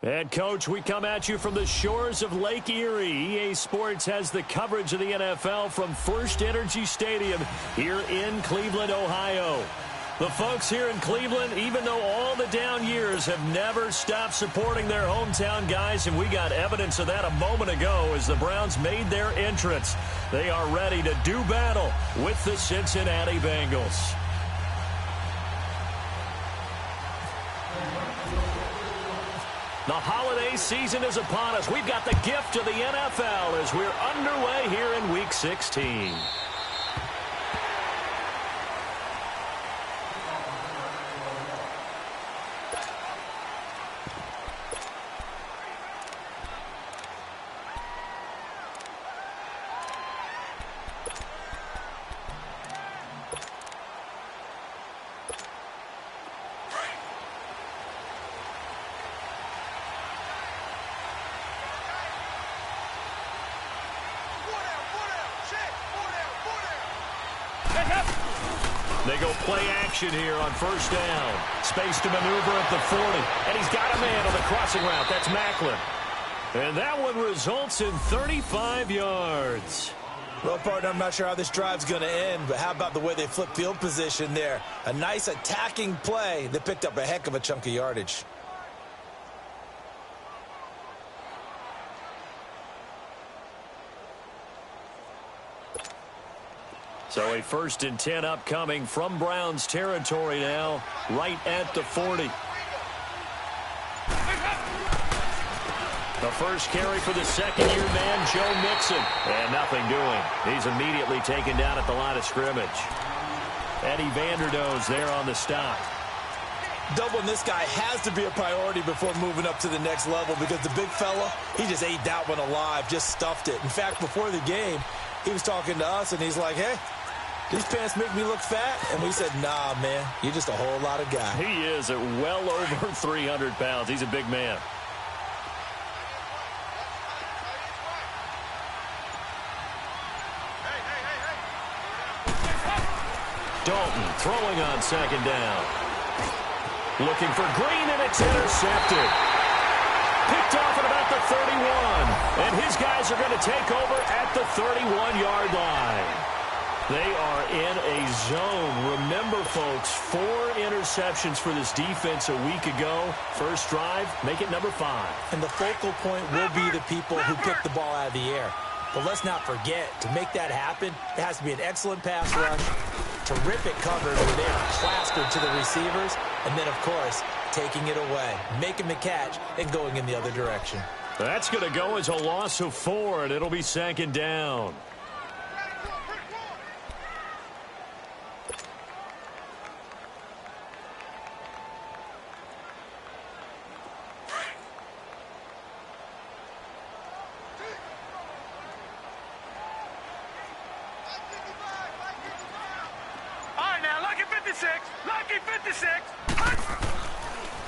And, Coach, we come at you from the shores of Lake Erie. EA Sports has the coverage of the NFL from First Energy Stadium here in Cleveland, Ohio. The folks here in Cleveland, even though all the down years, have never stopped supporting their hometown guys, and we got evidence of that a moment ago as the Browns made their entrance. They are ready to do battle with the Cincinnati Bengals. The holiday season is upon us. We've got the gift of the NFL as we're underway here in Week 16. They go play action here on first down. Space to maneuver at the 40. And he's got a man on the crossing route. That's Macklin. And that one results in 35 yards. Well, partner, I'm not sure how this drive's going to end, but how about the way they flip field position there? A nice attacking play. They picked up a heck of a chunk of yardage. So a 1st and 10 upcoming from Browns territory now, right at the 40. The first carry for the second-year man, Joe Mixon. And nothing doing. He's immediately taken down at the line of scrimmage. Eddie Vanderdoes there on the stop. Doubling this guy has to be a priority before moving up to the next level because the big fella, he just ate that one alive, just stuffed it. In fact, before the game, he was talking to us, and he's like, hey, these pants make me look fat. And we said, nah, man, you're just a whole lot of guy. He is at well over 300 pounds. He's a big man. Dalton throwing on second down. Looking for Green, and it's intercepted. Picked off at about the 31. And his guys are going to take over at the 31-yard line. They are in a zone. Remember, folks, 4 interceptions for this defense a week ago. First drive, make it number 5. And the focal point will be the people who pick the ball out of the air. But let's not forget, to make that happen, it has to be an excellent pass rush, terrific coverage where they are plastered to the receivers, and then, of course, taking it away, making the catch, and going in the other direction. That's going to go as a loss of 4, and it'll be 2nd down.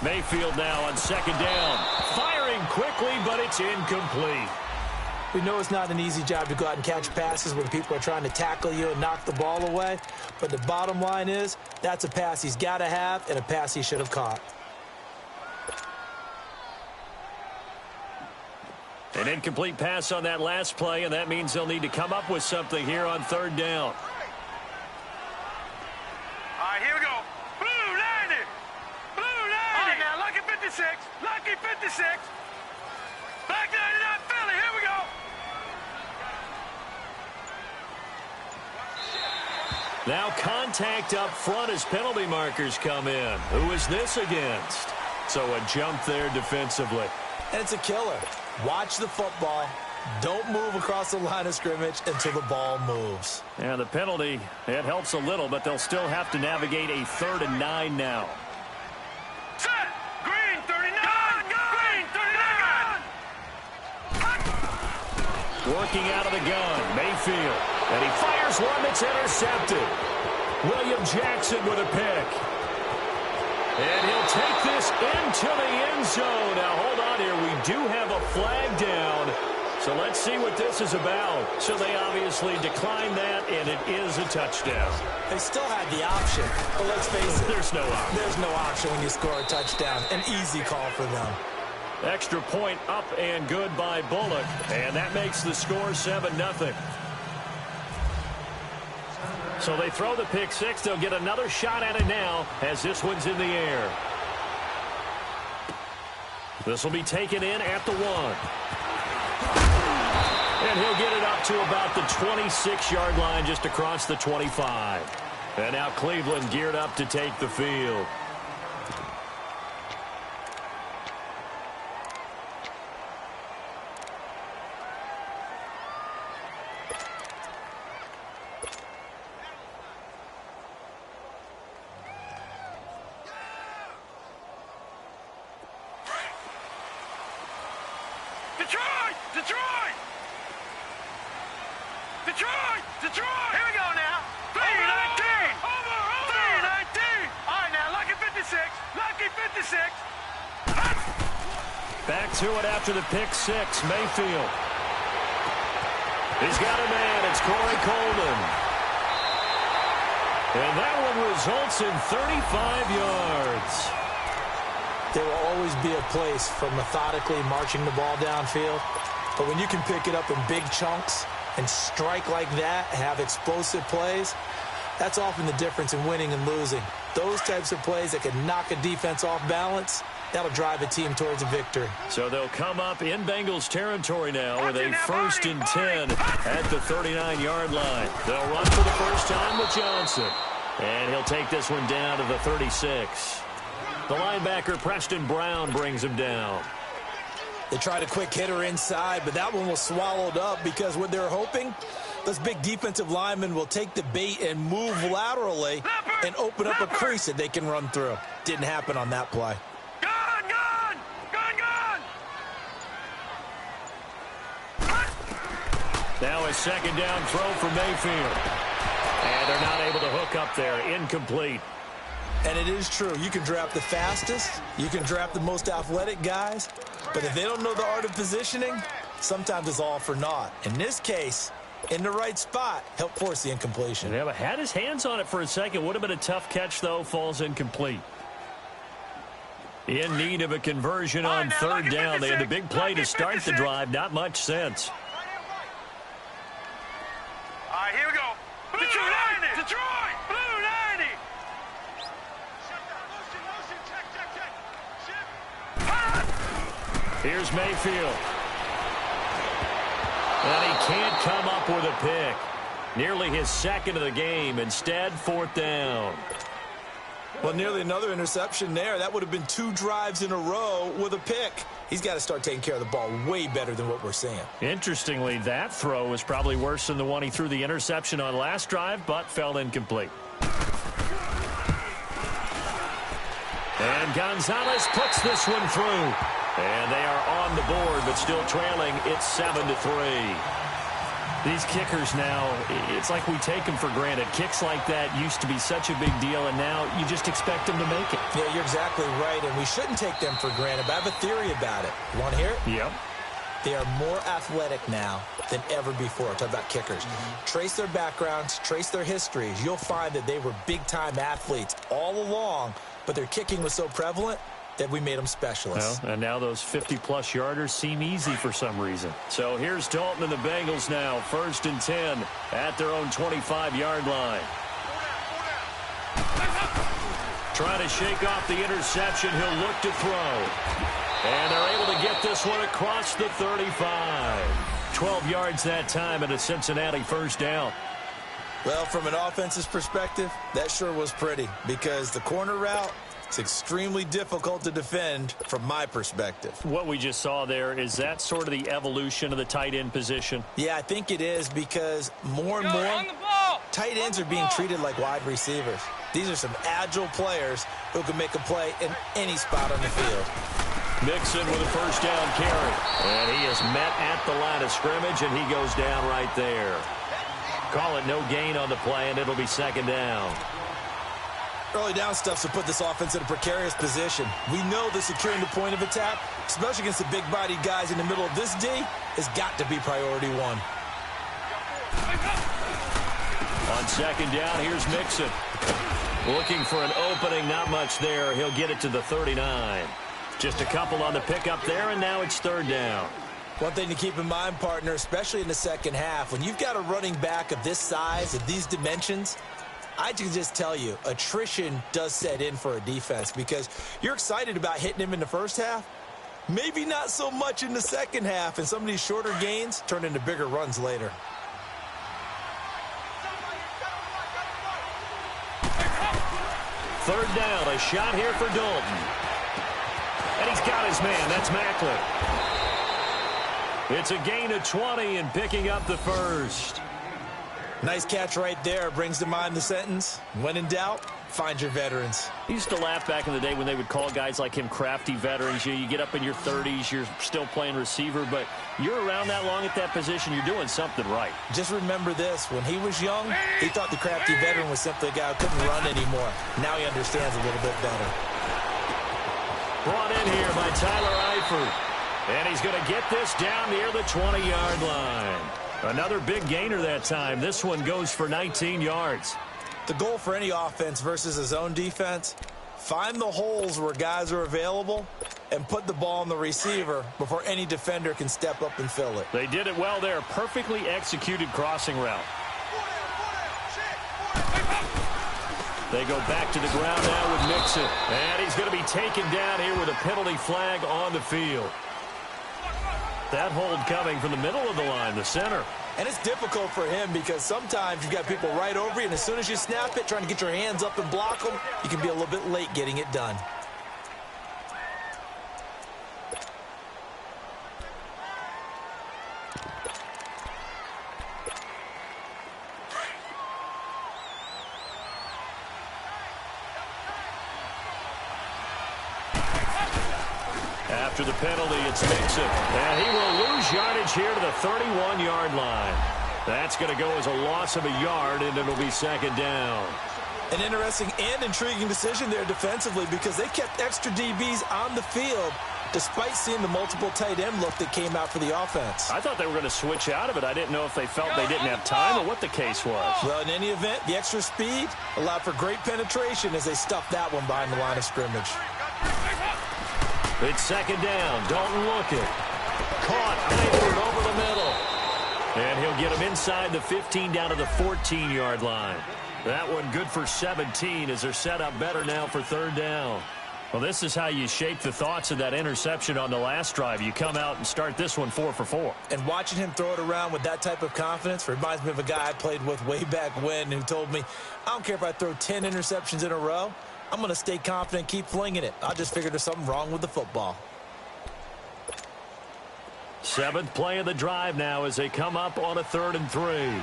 Mayfield now on 2nd down. Firing quickly, but it's incomplete. We know it's not an easy job to go out and catch passes when people are trying to tackle you and knock the ball away. But the bottom line is, that's a pass he's got to have and a pass he should have caught. An incomplete pass on that last play, and that means they'll need to come up with something here on 3rd down. All right, here we go. Blue 90. Blue 90. All right, now, lucky 56. Lucky 56. Back 99 Philly. Here we go. Now contact up front as penalty markers come in. Who is this against? So a jump there defensively. And it's a killer. Watch the football. Don't move across the line of scrimmage until the ball moves. Yeah, the penalty, it helps a little, but they'll still have to navigate a 3rd and 9 now. Set. Green 39. Green 39. Working out of the gun, Mayfield. And he fires one that's intercepted. William Jackson with a pick. And he'll take this into the end zone. Now, hold on here. We do have a flag down. So let's see what this is about. So they obviously declined that, and it is a touchdown. They still had the option, but let's face it. There's no option. There's no option when you score a touchdown. An easy call for them. Extra point up and good by Bullock. And that makes the score 7-0. So they throw the pick six. They'll get another shot at it now as this one's in the air. This will be taken in at the 1. And he'll get it up to about the 26-yard line just across the 25. And now Cleveland geared up to take the field. Detroit! Here we go now. 319. Over. 319. All right, now, lucky 56. Lucky 56. Back to it after the pick six. Mayfield. He's got a man. It's Corey Coleman. And that one results in 35 yards. There will always be a place for methodically marching the ball downfield. But when you can pick it up in big chunks and strike like that, have explosive plays, that's often the difference in winning and losing. Those types of plays that can knock a defense off balance, that'll drive a team towards a victory. So they'll come up in Bengals territory now with a 1st and 10 at the 39-yard line. They'll run for the first time with Johnson. And he'll take this one down to the 36. The linebacker, Preston Brown, brings him down. They tried a quick hitter inside, but that one was swallowed up because what they're hoping, those big defensive linemen will take the bait and move laterally and open up a crease that they can run through. Didn't happen on that play. Now a second down throw for Mayfield. And they're not able to hook up there. Incomplete. And it is true. You can draft the fastest. You can draft the most athletic guys. But if they don't know the art of positioning, sometimes it's all for naught. In this case, in the right spot, helped force the incompletion. Yeah, but had his hands on it for a second. Would have been a tough catch, though. Falls incomplete. In need of a conversion on third down. They had the big play to start the drive. Not much sense. All right, here we go. Detroit! Detroit! Blue 90! Here's Mayfield. And he can't come up with a pick. Nearly his second of the game. Instead, 4th down. Well, nearly another interception there. That would have been 2 drives in a row with a pick. He's got to start taking care of the ball way better than what we're seeing. Interestingly, that throw was probably worse than the one he threw the interception on last drive, but fell incomplete. And Gonzalez puts this one through. And they are on the board, but still trailing. It's 7-3. These kickers now, it's like we take them for granted. Kicks like that used to be such a big deal, and now you just expect them to make it. Yeah, you're exactly right, and we shouldn't take them for granted, but I have a theory about it. You want to hear it? Yep. They are more athletic now than ever before. Talk about kickers. Trace their backgrounds, trace their histories. You'll find that they were big-time athletes all along, but their kicking was so prevalent that we made them specialists. Well, and now those 50-plus yarders seem easy for some reason. So here's Dalton and the Bengals now. 1st and 10 at their own 25-yard line. Trying to shake off the interception. He'll look to throw. And they're able to get this one across the 35. 12 yards that time and a Cincinnati 1st down. Well, from an offense's perspective, that sure was pretty because the corner route, it's extremely difficult to defend from my perspective. What we just saw there, is that sort of the evolution of the tight end position? Yeah, I think it is because more and more tight ends are being treated like wide receivers. These are some agile players who can make a play in any spot on the field. Mixon with a 1st down carry. And he is met at the line of scrimmage, and he goes down right there. Call it no gain on the play, and it'll be 2nd down. Early down stuff to put this offense in a precarious position. We know that securing the point of attack, especially against the big-bodied guys in the middle of this D, has got to be priority 1. On 2nd down, here's Mixon. Looking for an opening, not much there. He'll get it to the 39. Just a couple on the pickup there, and now it's third down. One thing to keep in mind, partner, especially in the second half, when you've got a running back of this size, of these dimensions, I can just tell you, attrition does set in for a defense because you're excited about hitting him in the first half. Maybe not so much in the second half, and some of these shorter gains turn into bigger runs later. Third down, a shot here for Dalton. And he's got his man. That's Macklin. It's a gain of 20 and picking up the first. Nice catch right there. Brings to mind the sentence, when in doubt, find your veterans. I used to laugh back in the day when they would call guys like him crafty veterans. You get up in your 30s, you're still playing receiver, but you're around that long at that position, you're doing something right. Just remember this. When he was young, he thought the crafty veteran was simply a guy who couldn't run anymore. Now he understands a little bit better. Brought in here by Tyler Eifert. And he's going to get this down near the 20-yard line. Another big gainer that time. This one goes for 19 yards. The goal for any offense versus a zone defense, find the holes where guys are available and put the ball on the receiver before any defender can step up and fill it. They did it well there. Perfectly executed crossing route. They go back to the ground now with Mixon. And he's going to be taken down here with a penalty flag on the field. That hold coming from the middle of the line, the center. And it's difficult for him because sometimes you've got people right over you, and as soon as you snap it, trying to get your hands up and block them, you can be a little bit late getting it done. After the penalty, it's Mixon. And he will lose yardage here to the 31-yard line. That's going to go as a loss of a yard, and it'll be second down. An interesting and intriguing decision there defensively because they kept extra DBs on the field despite seeing the multiple tight end look that came out for the offense. I thought they were going to switch out of it. I didn't know if they felt they didn't have time or what the case was. Well, in any event, the extra speed allowed for great penetration as they stuffed that one behind the line of scrimmage. It's second down. Dalton looking. Caught. Eifert over the middle. And he'll get him inside the 15 down to the 14-yard line. That one good for 17 as they're set up better now for third down. Well, this is how you shape the thoughts of that interception on the last drive. You come out and start this one 4 for 4. And watching him throw it around with that type of confidence reminds me of a guy I played with way back when who told me, I don't care if I throw 10 interceptions in a row. I'm going to stay confident, keep flinging it. I just figured there's something wrong with the football. Seventh play of the drive now as they come up on a 3rd and 3. Hey,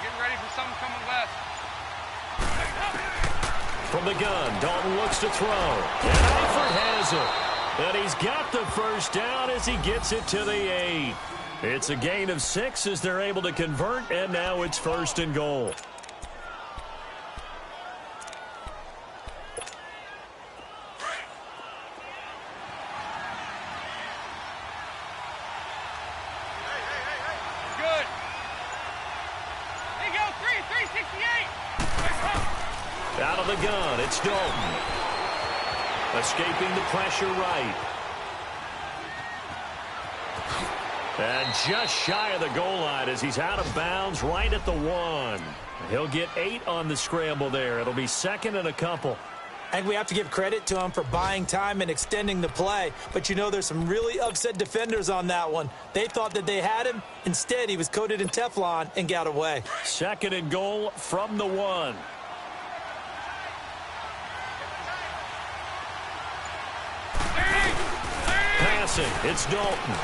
getting ready for something coming west. From the gun, Dalton looks to throw. And Eifert has it. And he's got the first down as he gets it to the 8. It's a gain of 6 as they're able to convert, and now it's 1st and goal. Good. There you go, 368. Out of the gun, it's Dalton. Escaping the pressure right. And just shy of the goal line as he's out of bounds right at the 1. He'll get 8 on the scramble there. It'll be 2nd and a couple. And we have to give credit to him for buying time and extending the play. But, you know, there's some really upset defenders on that one. They thought that they had him. Instead, he was coated in Teflon and got away. 2nd and goal from the 1. Passing. It's Dalton.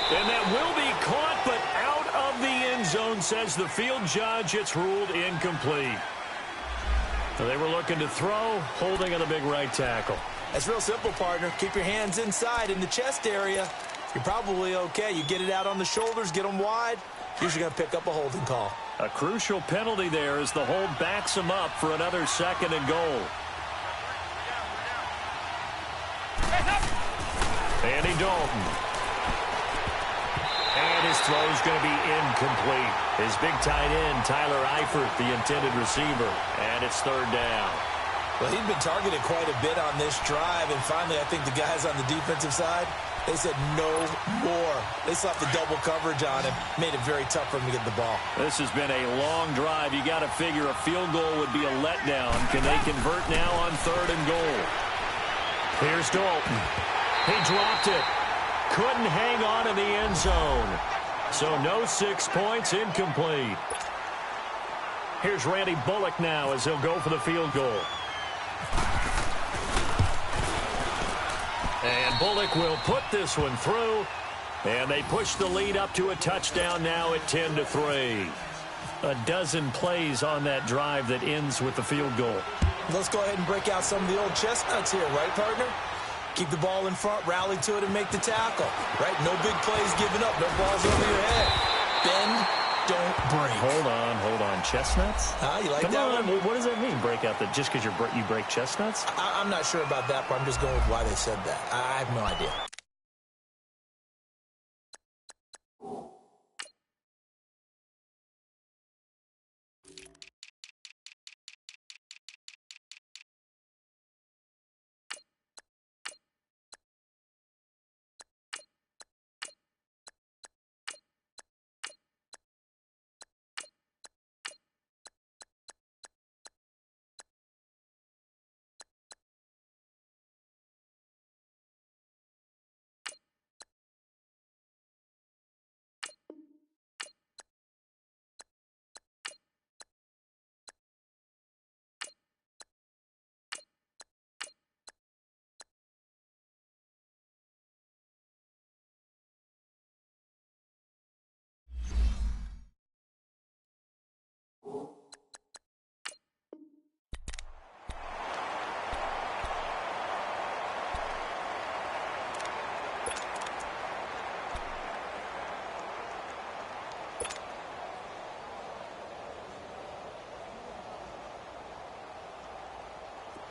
And that will be caught, but out of the end zone, says the field judge. It's ruled incomplete. So they were looking to throw, holding on a big right tackle. That's real simple, partner. Keep your hands inside in the chest area. You're probably okay. You get it out on the shoulders, get them wide. Usually going to pick up a holding call. A crucial penalty there as the hold backs him up for another 2nd and goal. Andy Dalton. And His throw is going to be incomplete. His big tight end, Tyler Eifert, the intended receiver. And it's third down. Well, he'd been targeted quite a bit on this drive, and finally I think the guys on the defensive side, they said no more. They slapped the double coverage on him, made it very tough for him to get the ball. This has been a long drive. You got to figure a field goal would be a letdown. Can they convert now on 3rd and goal? Here's Dalton. He dropped it. Couldn't hang on in the end zone. So no 6 points, incomplete. Here's Randy Bullock now as he'll go for the field goal. And Bullock will put this one through. And they push the lead up to a touchdown now at 10-3. A dozen plays on that drive that ends with the field goal. Let's go ahead and break out some of the old chestnuts here, right, partner? Keep the ball in front, rally to it, and make the tackle. Right? No big plays given up. No balls over your head. Bend, don't break. Hold on. Chestnuts? You like Come that on. one? What does that mean, break out? Just because you break chestnuts? I'm not sure about that, but I'm just going with why they said that. I have no idea.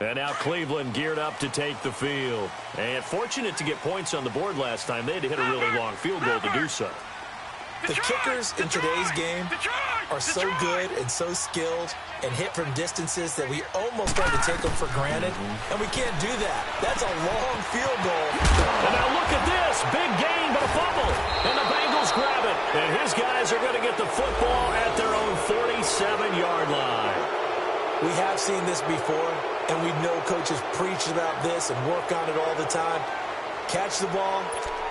And now Cleveland geared up to take the field. And fortunate to get points on the board last time. They had to hit a really long field goal to do so. The kickers in today's game are so good and so skilled and hit from distances that we almost start to take them for granted, and we can't do that. That's a long field goal. And now look at this. Big gain, but a fumble. And the Bengals grab it. And his guys are going to get the football at their own 47-yard line. We have seen this before, and we know coaches preach about this and work on it all the time. Catch the ball.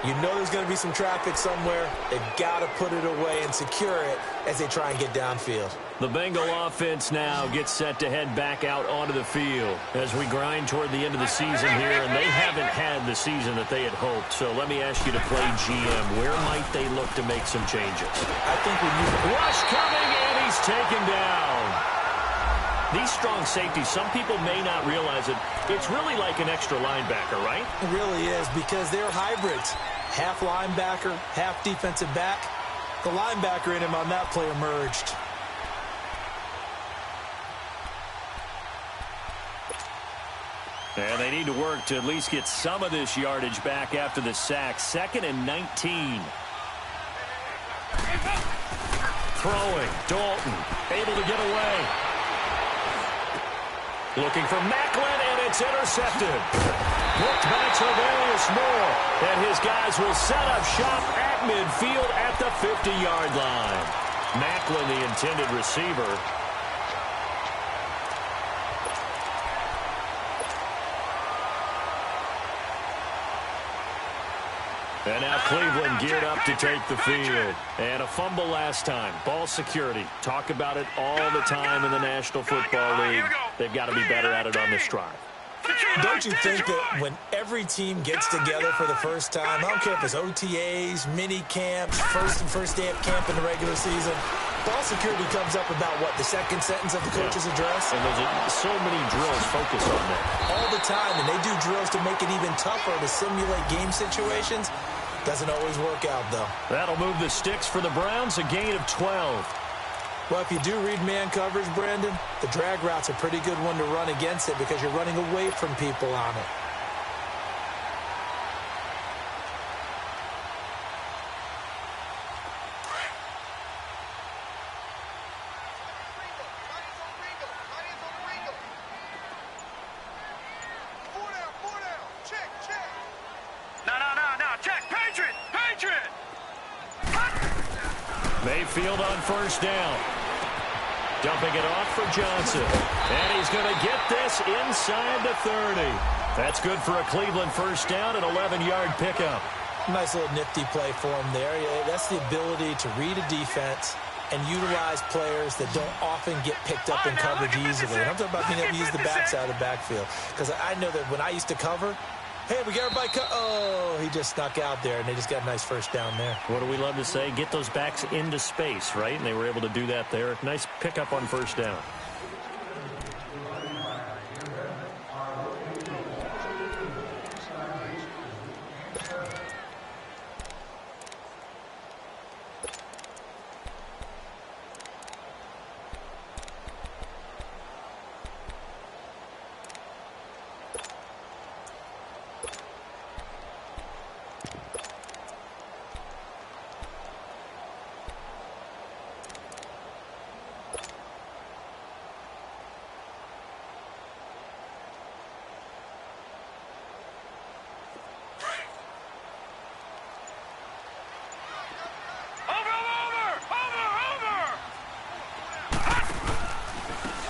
You know there's going to be some traffic somewhere. They've got to put it away and secure it as they try and get downfield. The Bengal offense now gets set to head back out onto the field as we grind toward the end of the season here, and they haven't had the season that they had hoped. So let me ask you to play GM. Where might they look to make some changes? I think when you... Rush coming, and he's taken down. These strong safeties, some people may not realize it. It's really like an extra linebacker, right? It really is, because they're hybrids. Half linebacker, half defensive back. The linebacker in him on that play emerged. And they need to work to at least get some of this yardage back after the sack. 2nd and 19. Throwing. Dalton able to get away. Looking for Macklin, and it's intercepted. Looked back to Lavarius Moore, and his guys will set up shop at midfield at the 50-yard line. Macklin, the intended receiver. And now Cleveland geared up to take the field. And a fumble last time. Ball security. Talk about it all the time in the National Football League. They've got to be better at it on this drive. Don't you think that when every team gets together for the first time, I don't care if it's OTAs, mini camps, first day of camp in the regular season, ball security comes up about, what, the second sentence of the coach's address? And there's so many drills focus on that. All the time, and they do drills to make it even tougher to simulate game situations. Doesn't always work out, though. That'll move the sticks for the Browns, a gain of 12. Well, if you do read man coverage, Brandon, the drag route's a pretty good one to run against it because you're running away from people on it. Mayfield on first down. Dumping it off for Johnson. And he's going to get this inside the 30. That's good for a Cleveland first down, an 11-yard pickup. Nice little nifty play for him there. That's the ability to read a defense and utilize players that don't often get picked up in coverage easily. And I'm talking about being able to use the backside of the backfield. Because I know that when I used to cover, hey, we got everybody oh, he just snuck out there, and they just got a nice first down there. What do we love to say? Get those backs into space, right? And they were able to do that there. Nice pickup on first down.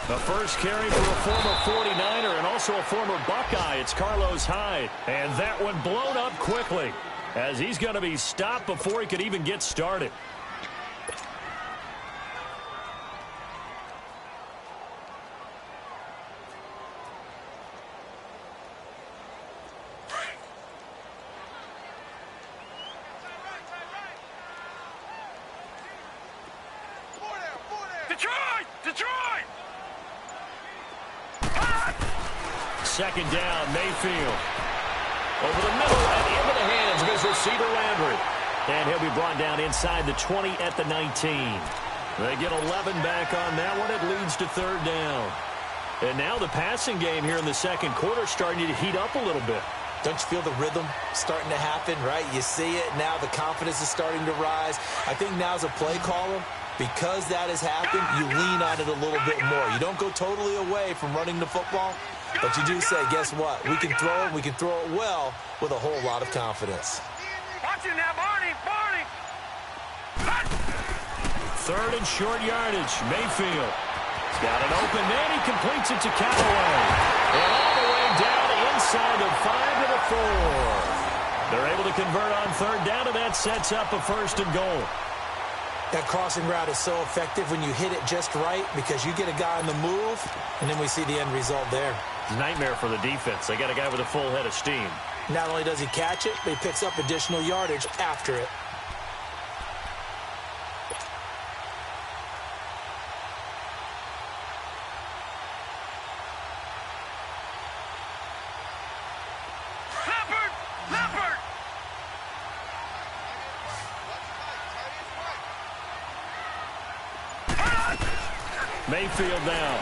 The first carry for a former 49er and also a former Buckeye. It's Carlos Hyde. And that one blown up quickly as he's going to be stopped before he could even get started. Detroit! Second down, Mayfield. Over the middle and into the hands of his receiver, Landry. And he'll be brought down inside the 20 at the 19. They get 11 back on that one. It leads to third down. And now the passing game here in the second quarter starting to heat up a little bit. Don't you feel the rhythm starting to happen, right? You see it now. The confidence is starting to rise. I think now's a play caller. Because that has happened, you lean on it a little bit more. You don't go totally away from running the football, but you do say, guess what? We can throw it. We can throw it well with a whole lot of confidence. Watch it now, Barney! Third and short yardage. Mayfield. He's got an open man. He completes it to Callaway. And all the way down inside the 5 to the 4. They're able to convert on third down, and that sets up a first and goal. That crossing route is so effective when you hit it just right because you get a guy on the move, and then we see the end result there. It's a nightmare for the defense. They got a guy with a full head of steam. Not only does he catch it, but he picks up additional yardage after it. Mayfield now.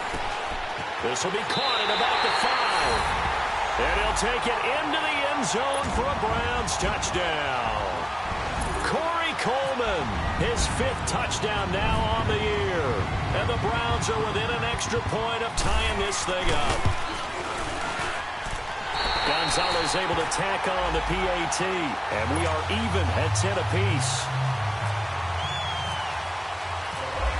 This will be caught at about the 5. And he'll take it into the end zone for a Browns touchdown. Corey Coleman, his 5th touchdown now on the year. And the Browns are within an extra point of tying this thing up. Gonzalez able to tack on the PAT. And we are even at 10 apiece.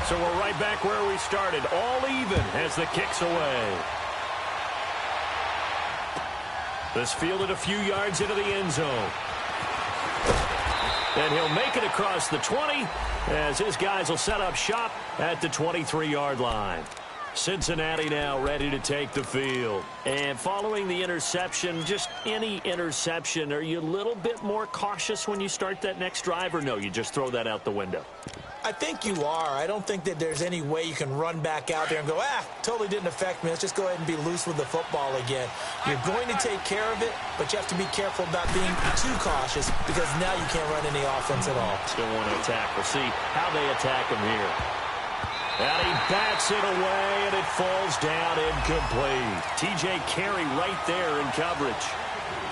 So we're right back where we started, all even as the kick's away. This fielded a few yards into the end zone. And he'll make it across the 20 as his guys will set up shop at the 23-yard line. Cincinnati now ready to take the field. And following the interception, just any interception, are you a little bit more cautious when you start that next drive, or no, you just throw that out the window? I think you are. I don't think that there's any way you can run back out there and go, totally didn't affect me. Let's just go ahead and be loose with the football again. You're going to take care of it, but you have to be careful about being too cautious because now you can't run any offense at all. Still want to attack. We'll see how they attack him here. And he bats it away, and it falls down incomplete. T.J. Carey right there in coverage.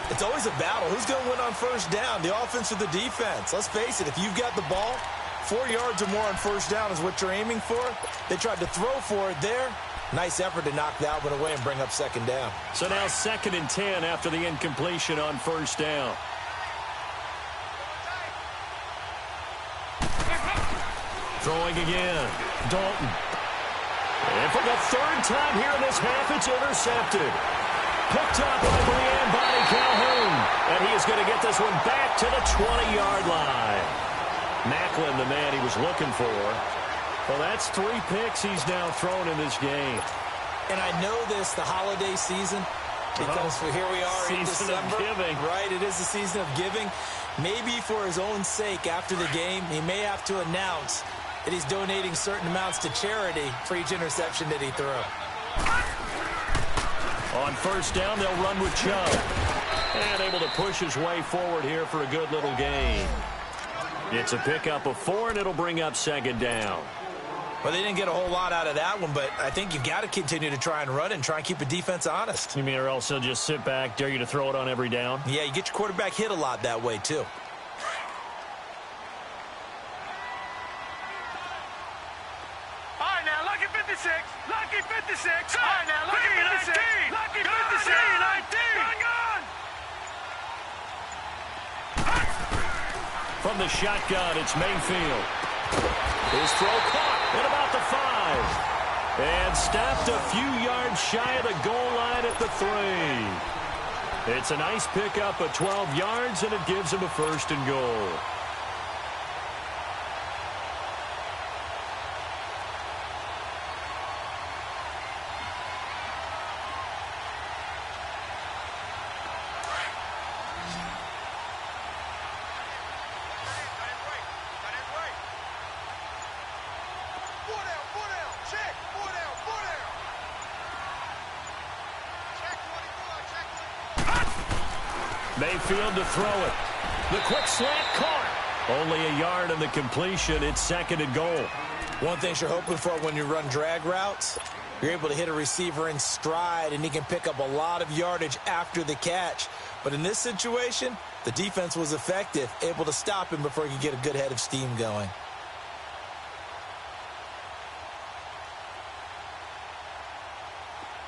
It's always a battle. Who's going to win on first down, the offense or the defense? Let's face it, if you've got the ball, 4 yards or more on first down is what you're aiming for. They tried to throw for it there. Nice effort to knock that one away and bring up second down. So now 2nd and 10 after the incompletion on first down. Throwing again. Dalton. And for the third time here in this half, it's intercepted. Picked up by Brian Bonnie Calhoun. And he is going to get this one back to the 20-yard line. Macklin, the man he was looking for. Well, that's 3 picks he's now thrown in this game. And I know this, the holiday season, because here we are in December. Season of giving. Right, it is the season of giving. Maybe for his own sake after the game, he may have to announce that he's donating certain amounts to charity for each interception that he threw. On first down, they'll run with Chubb. And able to push his way forward here for a good little gain. It's a pickup of 4, and it'll bring up second down. Well, they didn't get a whole lot out of that one, but I think you've got to continue to try and run and try and keep the defense honest. You mean or else he'll just sit back, dare you to throw it on every down? Yeah, you get your quarterback hit a lot that way, too. All right, now, lucky 56. Lucky 56. All right, now, lucky 56. Lucky 56. 19. From the shotgun, it's Mayfield. His throw caught at about the 5. And stopped a few yards shy of the goal line at the 3. It's a nice pickup of 12 yards, and it gives him a first and goal. Mayfield to throw it. The quick slant caught. Only a yard on the completion. It's second and goal. One thing you're hoping for when you run drag routes, you're able to hit a receiver in stride, and he can pick up a lot of yardage after the catch. But in this situation, the defense was effective, able to stop him before he could get a good head of steam going.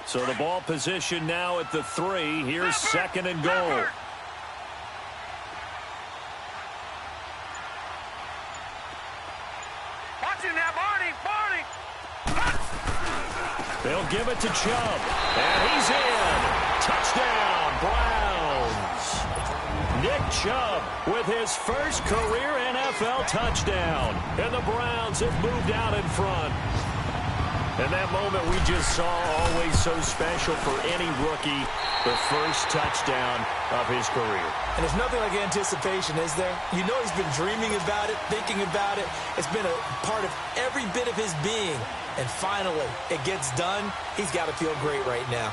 So the ball position now at the 3. Here's second and goal. They'll give it to Chubb. And he's in. Touchdown, Browns. Nick Chubb with his first career NFL touchdown. And the Browns have moved out in front. And that moment we just saw, always so special for any rookie, the first touchdown of his career. And there's nothing like anticipation, is there? You know he's been dreaming about it, thinking about it. It's been a part of every bit of his being. And finally, it gets done. He's got to feel great right now.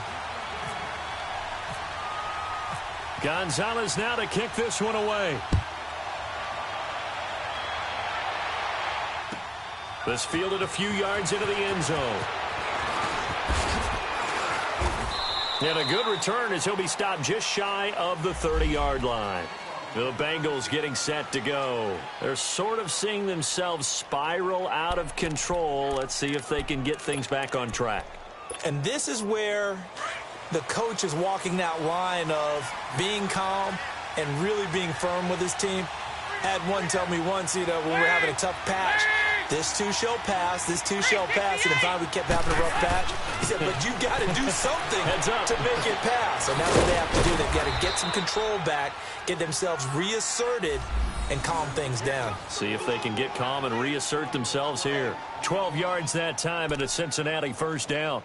Gonzalez now to kick this one away. This fielded a few yards into the end zone. And a good return as he'll be stopped just shy of the 30-yard line. The Bengals getting set to go. They're sort of seeing themselves spiral out of control. Let's see if they can get things back on track. And this is where the coach is walking that line of being calm and really being firm with his team. Had one tell me once, when we were having a tough patch, this too shall pass, this too shall pass. And finally we kept having a rough patch. He said, but you got to do something to make it pass. And that's what they have to do. They've got to get some control back, get themselves reasserted, and calm things down. See if they can get calm and reassert themselves here. 12 yards that time and a Cincinnati first down.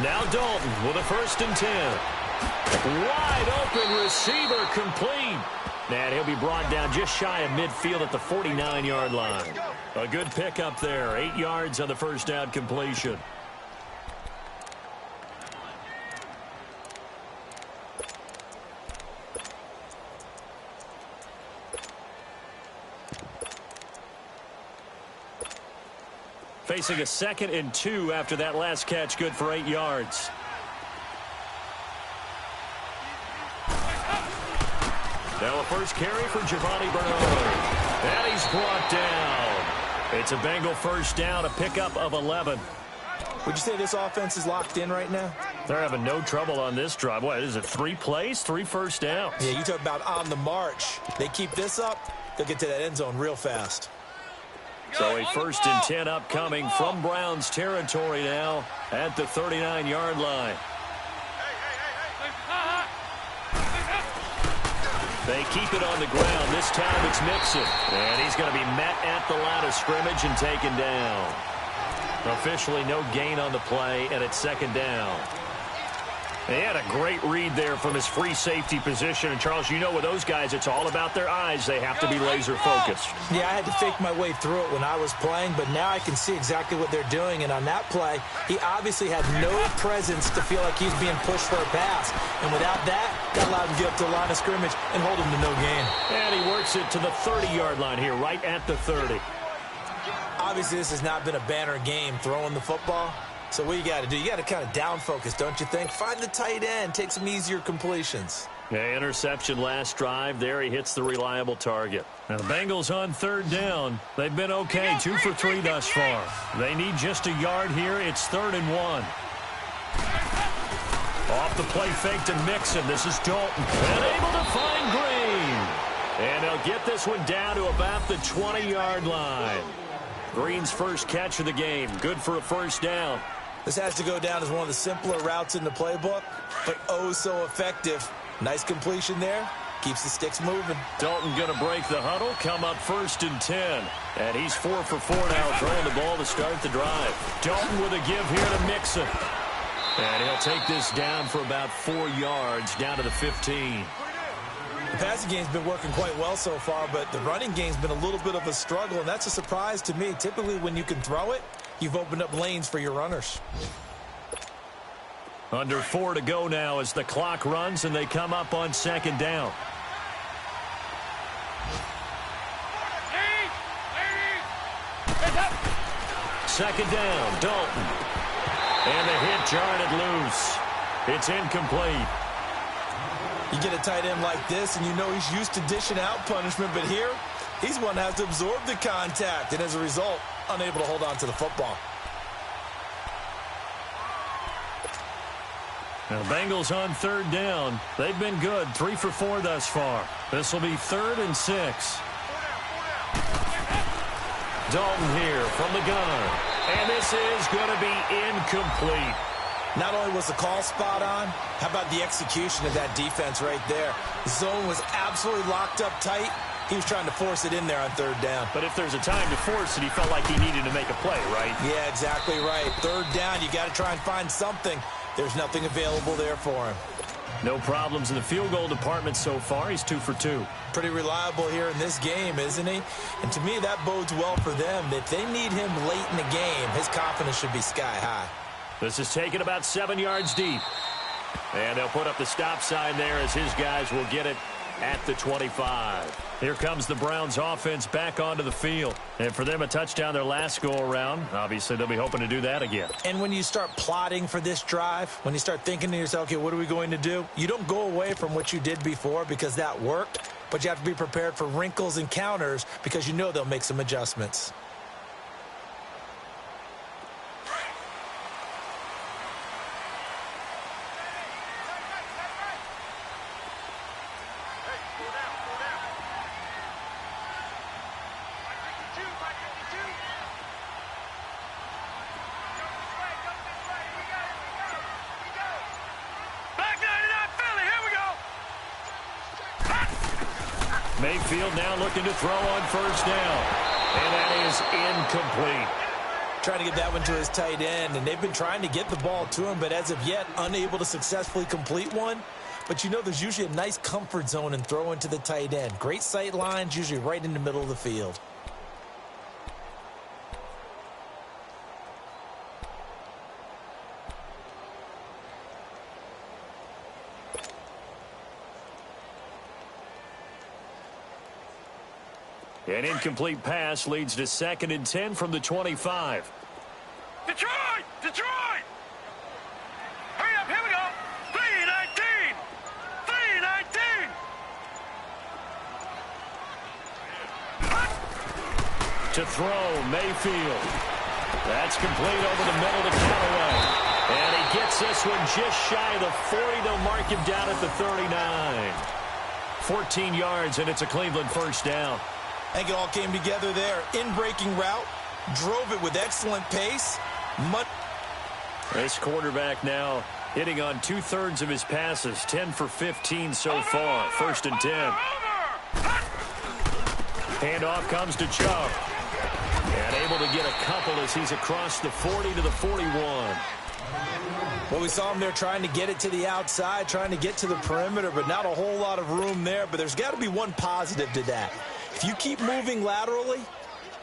Now Dalton with a 1st and 10. Wide open receiver complete. And he'll be brought down just shy of midfield at the 49-yard line. A good pickup there. 8 yards on the first down completion. Facing a 2nd and 2 after that last catch, good for 8 yards. Now a first carry for Giovanni Bernard. And he's brought down. It's a Bengal first down, a pickup of 11. Would you say this offense is locked in right now? They're having no trouble on this drive. What is it, 3 plays, 3 first downs? Yeah, you talk about on the march. They keep this up, they'll get to that end zone real fast. So a 1st and 10 upcoming from Browns territory now at the 39-yard line. They keep it on the ground. This time it's Mixon. And he's going to be met at the line of scrimmage and taken down. Officially no gain on the play, and it's 2nd down. He had a great read there from his free safety position. And, Charles, you know with those guys, it's all about their eyes. They have to be laser-focused. Yeah, I had to fake my way through it when I was playing, but now I can see exactly what they're doing. And on that play, he obviously had no presence to feel like he's being pushed for a pass. And without that allowed him to get up to the line of scrimmage and hold him to no gain. And he works it to the 30-yard line here, right at the 30. Obviously, this has not been a banner game throwing the football. So what you got to do, you got to kind of down focus, don't you think? Find the tight end, take some easier completions. Yeah, interception last drive. There he hits the reliable target. Now the Bengals on 3rd down. They've been okay, 2 for 3 thus far. They need just a yard here. It's 3rd and 1. Off the play fake to Mixon. This is Dalton. And able to find Green. And they'll get this one down to about the 20-yard line. Green's first catch of the game. Good for a 1st down. This has to go down as one of the simpler routes in the playbook, but oh so effective. Nice completion there. Keeps the sticks moving. Dalton going to break the huddle, come up 1st and 10. And he's 4 for 4 now, throwing the ball to start the drive. Dalton with a give here to Mixon. And he'll take this down for about 4 yards, down to the 15. The passing game's been working quite well so far, but the running game's been a little bit of a struggle, and that's a surprise to me. Typically, when you can throw it, you've opened up lanes for your runners. Under 4 to go now as the clock runs, and they come up on 2nd down. Second down, Dalton. And the hit jarred loose. It's incomplete. You get a tight end like this, and you know he's used to dishing out punishment, but here, he's one that has to absorb the contact, and as a result, unable to hold on to the football. Now, Bengals on 3rd down. They've been good, 3 for 4 thus far. This will be 3rd and 6. Dalton here from the gun. And this is going to be incomplete. Not only was the call spot on, how about the execution of that defense right there? The zone was absolutely locked up tight. He was trying to force it in there on 3rd down. But if there's a time to force it, he felt like he needed to make a play, right? Yeah, exactly right. 3rd down, you got to try and find something. There's nothing available there for him. No problems in the field goal department so far. He's 2 for 2. Pretty reliable here in this game, isn't he? And to me, that bodes well for them. If they need him late in the game, his confidence should be sky high. This is taken about 7 yards deep. And they'll put up the stop sign there as his guys will get it at the 25. Here comes the Browns offense back onto the field. And for them, a touchdown their last go-around. Obviously, they'll be hoping to do that again. And when you start plotting for this drive, when you start thinking to yourself, okay, what are we going to do? You don't go away from what you did before because that worked, but you have to be prepared for wrinkles and counters because you know they'll make some adjustments. Mayfield now looking to throw on 1st down. And that is incomplete. Trying to get that one to his tight end, and they've been trying to get the ball to him, but as of yet, unable to successfully complete one. But you know there's usually a nice comfort zone in throwing to the tight end. Great sight lines, usually right in the middle of the field. An incomplete pass leads to 2nd and 10 from the 25. Detroit! Detroit! Hurry up, here we go! 3-19! 3-19! To throw, Mayfield. That's complete over the middle to Callaway. And he gets this one just shy of the 40. They'll mark him down at the 39. 14 yards, and it's a Cleveland first down. I think it all came together there. In-breaking route, drove it with excellent pace. This quarterback now hitting on 2/3 of his passes, 10 for 15 so far. First and 10. Handoff comes to Chubb. And able to get a couple as he's across the 40 to the 41. Well, we saw him there trying to get it to the outside, trying to get to the perimeter, but not a whole lot of room there. But there's got to be one positive to that. If you keep moving laterally,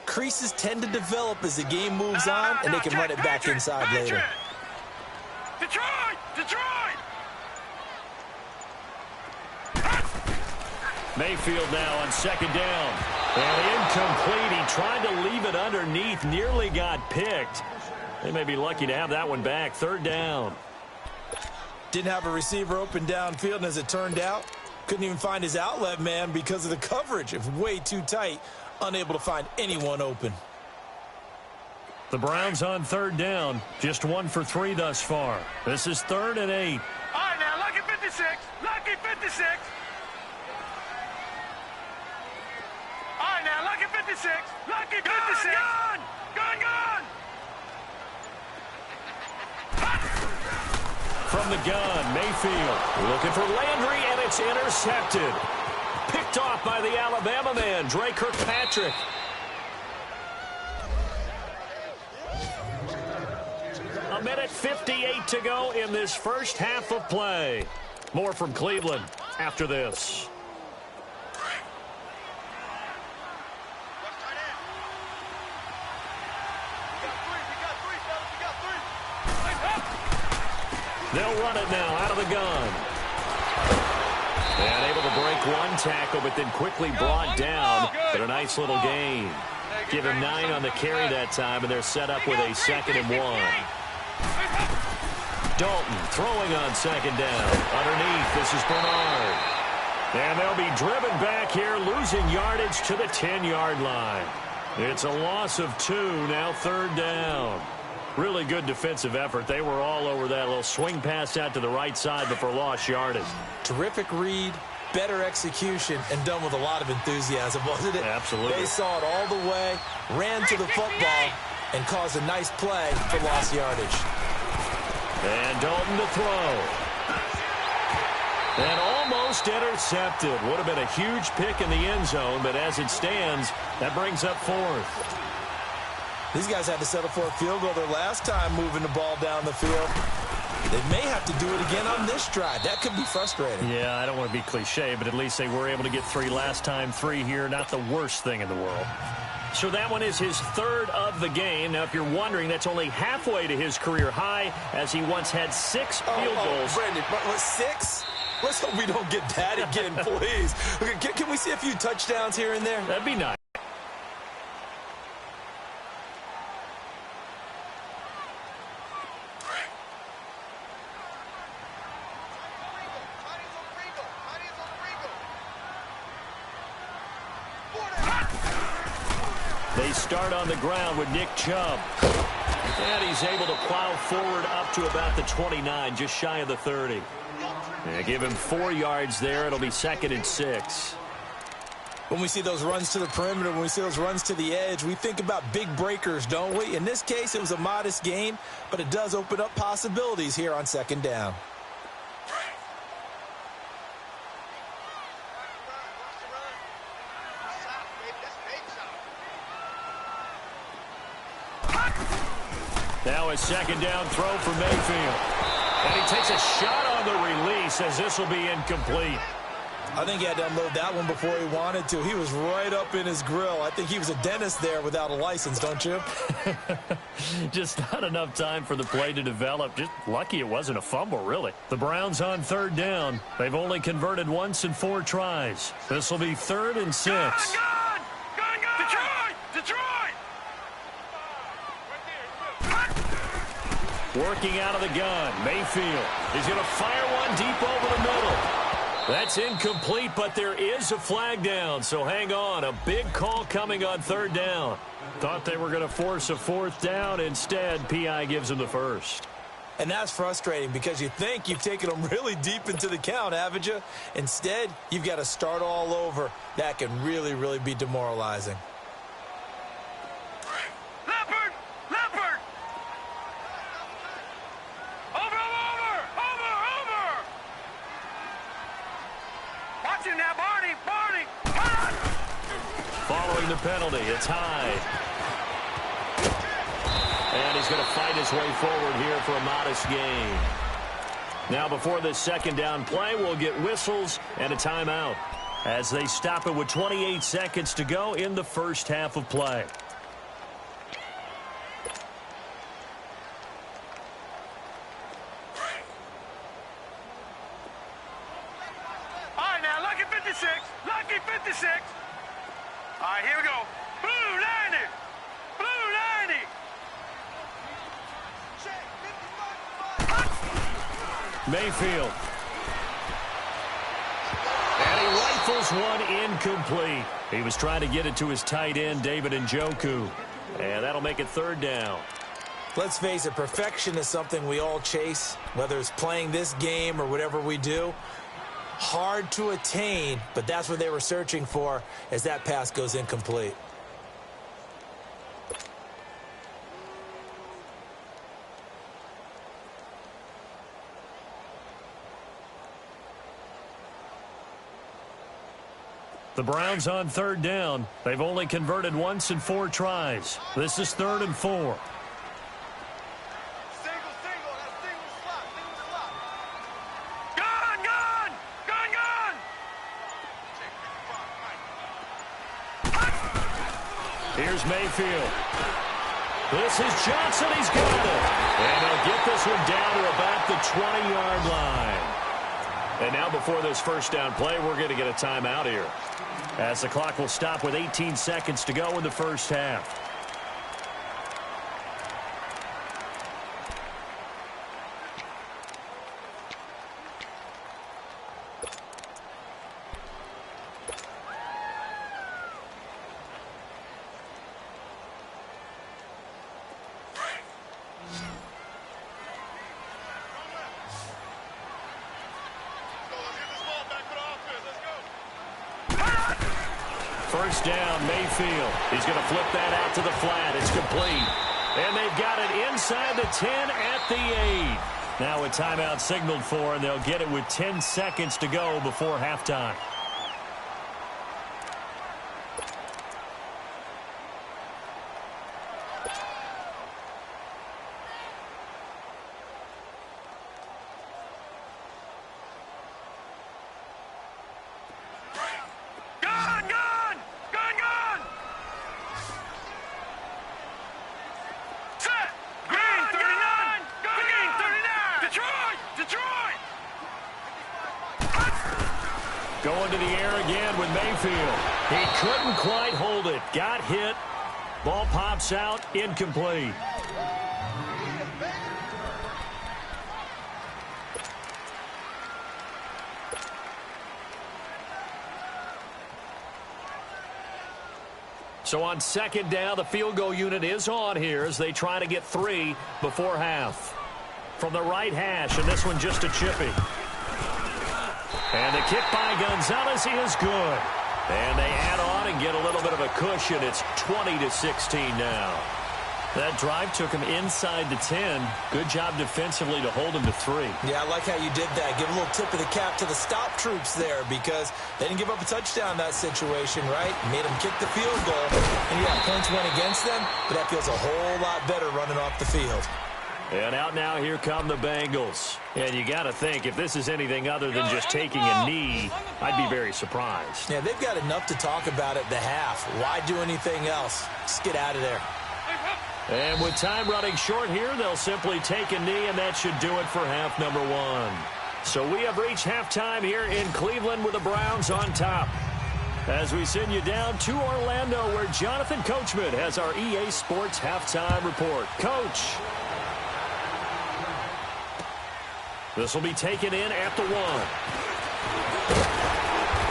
creases tend to develop as the game moves on, and they can run it back inside later. Detroit! Detroit! Mayfield now on second down. And incomplete. He tried to leave it underneath, nearly got picked. They may be lucky to have that one back. Third down. Didn't have a receiver open downfield, and as it turned out, couldn't even find his outlet man because of the coverage. It was way too tight, unable to find anyone open. The Browns on third down, just 1 for 3 thus far. This is 3rd and 8. All right, now, lucky 56. Lucky 56. All right, now, lucky 56. Lucky 56. Gone! Gone, gone! From the gun, Mayfield looking for Landry, and it's intercepted. Picked off by the Alabama man, Drake Kirkpatrick. A minute 58 to go in this first half of play. More from Cleveland after this. They'll run it now out of the gun. And able to break one tackle, but then quickly brought down. But a nice little gain. Give him 9 on the carry that time, and they're set up with a 2nd and 1. Dalton throwing on second down. Underneath, this is Bernard. And they'll be driven back here, losing yardage to the 10-yard line. It's a loss of 2, now third down. Really good defensive effort. They were all over that little swing pass out to the right side before lost yardage. Terrific read, better execution, and done with a lot of enthusiasm, wasn't it? Absolutely. They saw it all the way, ran to the football, and caused a nice play for lost yardage. And Dalton to throw. And almost intercepted. Would have been a huge pick in the end zone, but as it stands, that brings up 4th. These guys had to settle for a field goal their last time moving the ball down the field. They may have to do it again on this drive. That could be frustrating. Yeah, I don't want to be cliche, but at least they were able to get 3 last time. 3 here, not the worst thing in the world. So that one is his 3rd of the game. Now, if you're wondering, that's only halfway to his career high, as he once had 6 field goals. Brandon, but 6? Let's hope we don't get that again, please. Okay, can we see a few touchdowns here and there? That'd be nice. They start on the ground with Nick Chubb. And he's able to plow forward up to about the 29, just shy of the 30. They give him 4 yards there. It'll be 2nd and 6. When we see those runs to the perimeter, when we see those runs to the edge, we think about big breakers, don't we? In this case, it was a modest gain, but it does open up possibilities here on 2nd down. Now a 2nd down throw for Mayfield. And he takes a shot on the release as this will be incomplete. I think he had to unload that one before he wanted to. He was right up in his grill. I think he was a dentist there without a license, don't you? Just not enough time for the play to develop. Just lucky it wasn't a fumble, really. The Browns on 3rd down. They've only converted once in 4 tries. This will be 3rd and 6. Gone! Gone, gone! Detroit! Detroit! Working out of the gun, Mayfield is going to fire one deep over the middle. That's incomplete, but there is a flag down, so hang on. A big call coming on third down. Thought they were going to force a fourth down. Instead, PI gives them the first. And that's frustrating because you think you've taken them really deep into the count, haven't you? Instead, you've got to start all over. That can really, really be demoralizing. Leopard! Leopard! Over! Watch him now, Barney! Following the penalty, it's Hyde. And he's going to fight his way forward here for a modest gain. Now before this second down play, we'll get whistles and a timeout as they stop it with 28 seconds to go in the first half of play. All right, now, lucky 56. Lucky 56. All right, here we go. Blue 90. Blue 90. Mayfield. And he rifles one incomplete. He was trying to get it to his tight end, David Njoku. And that'll make it third down. Let's face it, perfection is something we all chase, whether it's playing this game or whatever we do. Hard to attain, but that's what they were searching for as that pass goes incomplete. The Browns on third down. They've only converted once in 4 tries. This is 3rd and 4. Here's Mayfield. This is Johnson. He's got it. And they'll get this one down to about the 20-yard line. And now before this first down play, we're going to get a timeout here, as the clock will stop with 18 seconds to go in the first half. First down, Mayfield. He's going to flip that out to the flat. It's complete. And they've got it inside the 10 at the 8. Now a timeout signaled for, and they'll get it with 10 seconds to go before halftime. Going to the air again with Mayfield. He couldn't quite hold it. Got hit. Ball pops out. Incomplete. So on second down, the field goal unit is on here as they try to get 3 before half. From the right hash, and this one just a chippy. And the kick by Gonzalez, he is good. And they add on and get a little bit of a cushion. It's 20-16 now. That drive took him inside the 10. Good job defensively to hold him to 3. Yeah, I like how you did that. Give a little tip of the cap to the stop troops there because they didn't give up a touchdown in that situation, right? Made them kick the field goal. And yeah, points went against them, but that feels a whole lot better running off the field. And out now, here come the Bengals. And you got to think, if this is anything other than just taking a knee, I'd be very surprised. Yeah, they've got enough to talk about at the half. Why do anything else? Just get out of there. And with time running short here, they'll simply take a knee, and that should do it for half number 1. So we have reached halftime here in Cleveland with the Browns on top. As we send you down to Orlando, where Jonathan Coachman has our EA Sports halftime report. Coach. This will be taken in at the 1.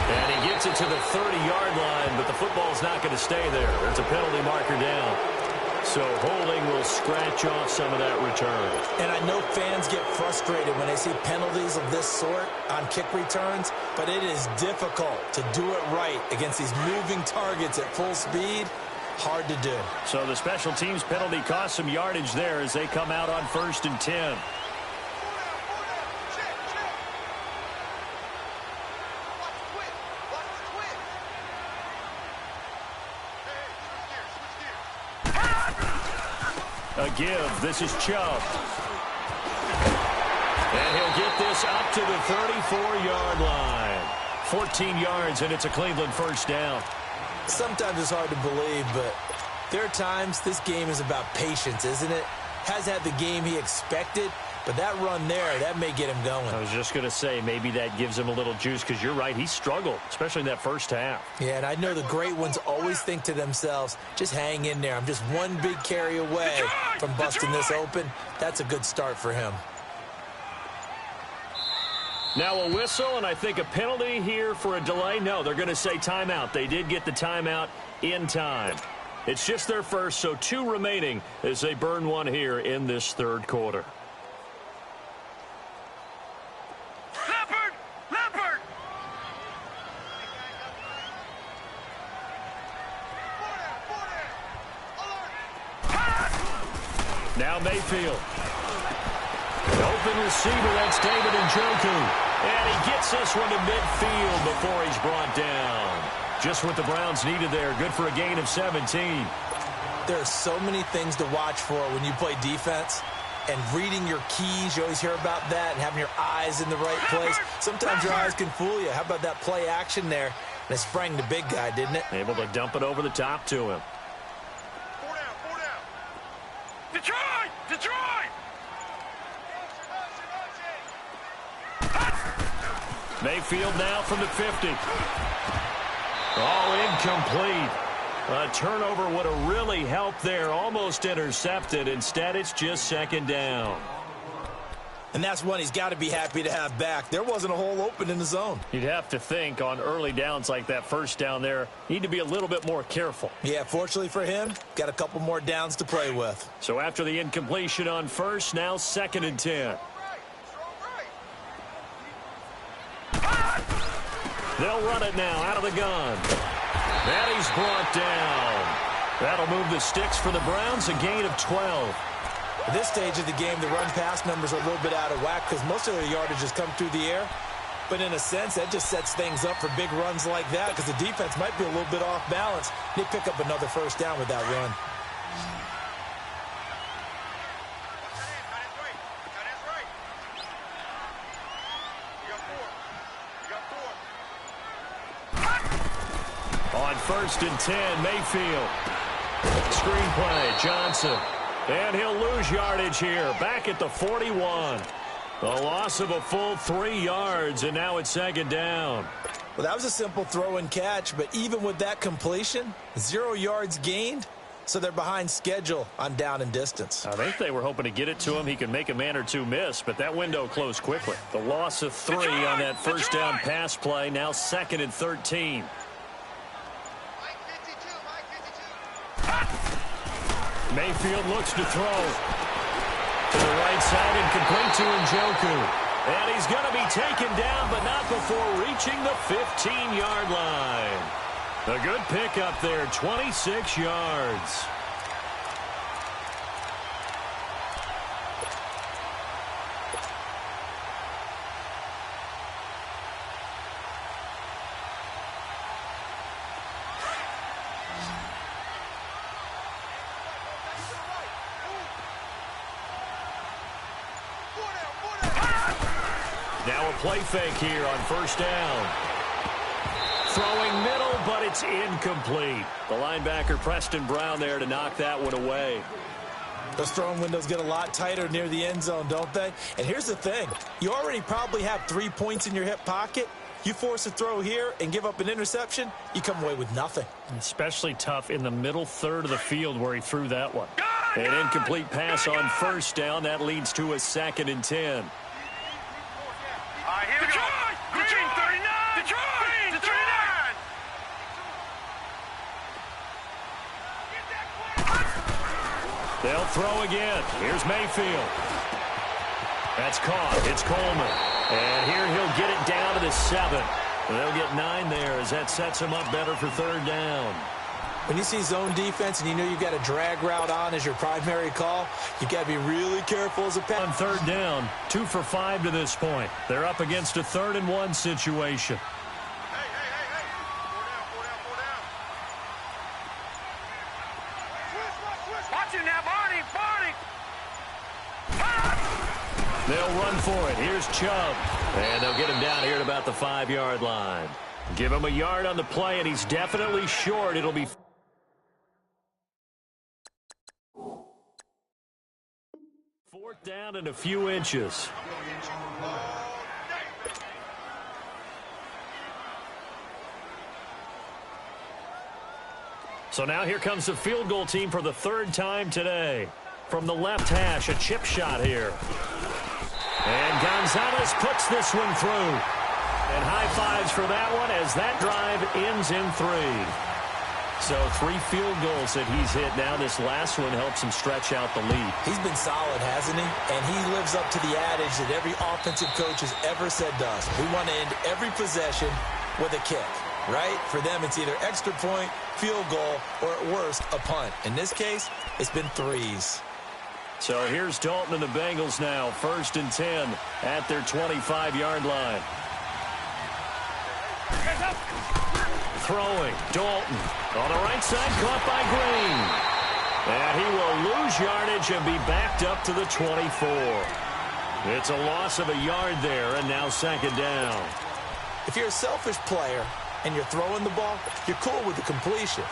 And he gets it to the 30-yard line, but the football's not going to stay there. There's a penalty marker down. So holding will scratch off some of that return. And I know fans get frustrated when they see penalties of this sort on kick returns, but it is difficult to do it right against these moving targets at full speed. Hard to do. So the special teams penalty cost some yardage there as they come out on 1st and 10. A give. This is Chubb. And he'll get this up to the 34-yard line. 14 yards, and it's a Cleveland first down. Sometimes it's hard to believe, but there are times this game is about patience, isn't it? Has had the game he expected, but that run there, that may get him going. I was just going to say, maybe that gives him a little juice, because you're right, he struggled, especially in that first half. Yeah, and I know the great ones always think to themselves, just hang in there. I'm just one big carry away from busting this open. That's a good start for him. Now a whistle, and I think a penalty here for a delay. No, they're going to say timeout. They did get the timeout in time. It's just their first, so 2 remaining as they burn one here in this third quarter. Leopard! Now Mayfield. Open receiver, that's David Njoku. And he gets this one to midfield before he's brought down. Just what the Browns needed there. Good for a gain of 17. There are so many things to watch for when you play defense. And reading your keys, you always hear about that, and having your eyes in the right place. Sometimes your eyes can fool you. How about that play action there? And it sprang the big guy, didn't it? Able to dump it over the top to him. 4 down. Detroit! Mayfield now from the 50. Oh, incomplete. A turnover would have really helped there. Almost intercepted. Instead, it's just 2nd down. And that's one he's got to be happy to have back. There wasn't a hole open in the zone. You'd have to think on early downs like that first down there, need to be a little bit more careful. Yeah, fortunately for him, got a couple more downs to play with. So after the incompletion on first, now 2nd and 10. They'll run it now out of the gun. And he's brought down. That'll move the sticks for the Browns, a gain of 12. At this stage of the game, the run-pass numbers are a little bit out of whack because most of their yardage has come through the air. But in a sense, that just sets things up for big runs like that because the defense might be a little bit off balance. They pick up another first down with that run. On 1st and 10, Mayfield. Screenplay, Johnson. And he'll lose yardage here. Back at the 41. A loss of a full 3 yards, and now it's 2nd down. Well, that was a simple throw and catch, but even with that completion, 0 yards gained, so they're behind schedule on down and distance. I think they were hoping to get it to him. He could make a man or two miss, but that window closed quickly. The loss of 3 on that first down pass play, now 2nd and 13. Mayfield looks to throw. To the right side and complete to Njoku. And he's going to be taken down, but not before reaching the 15-yard line. A good pickup there, 26 yards. Now a play fake here on first down. Throwing middle, but it's incomplete. The linebacker, Preston Brown, there to knock that one away. Those throwing windows get a lot tighter near the end zone, don't they? And here's the thing. You already probably have 3 points in your hip pocket. You force a throw here and give up an interception, you come away with nothing. Especially tough in the middle third of the field where he threw that one. An incomplete pass on first down. That leads to a 2nd and 10. here we go. Green 39. Green 39. They'll throw again. Here's Mayfield. That's caught. It's Coleman. And here he'll get it down to the 7. They'll get 9 there as that sets him up better for third down. When you see zone defense and you know you've got a drag route on as your primary call, you've got to be really careful as a pass. On third down, 2 for 5 to this point. They're up against a 3rd and 1 situation. Hey. 4 down. Watch it now, Barney. They'll run for it. Here's Chubb. And they'll get him down here at about the 5-yard line. Give him a yard on the play, and he's definitely short. It'll be 4th down and a few inches. So now here comes the field goal team for the 3rd time today. From the left hash, a chip shot here. And Gonzalez puts this one through. And high fives for that one as that drive ends in 3. So 3 field goals that he's hit now. This last one helps him stretch out the lead. He's been solid, hasn't he? And he lives up to the adage that every offensive coach has ever said to us. We want to end every possession with a kick, right? For them, it's either extra point, field goal, or at worst, a punt. In this case, it's been 3s. So here's Dalton and the Bengals now. 1st and 10 at their 25-yard line. Throwing, Dalton on the right side, caught by Green. And he will lose yardage and be backed up to the 24. It's a loss of a yard there, and now 2nd down. If you're a selfish player and you're throwing the ball, you're cool with the completion.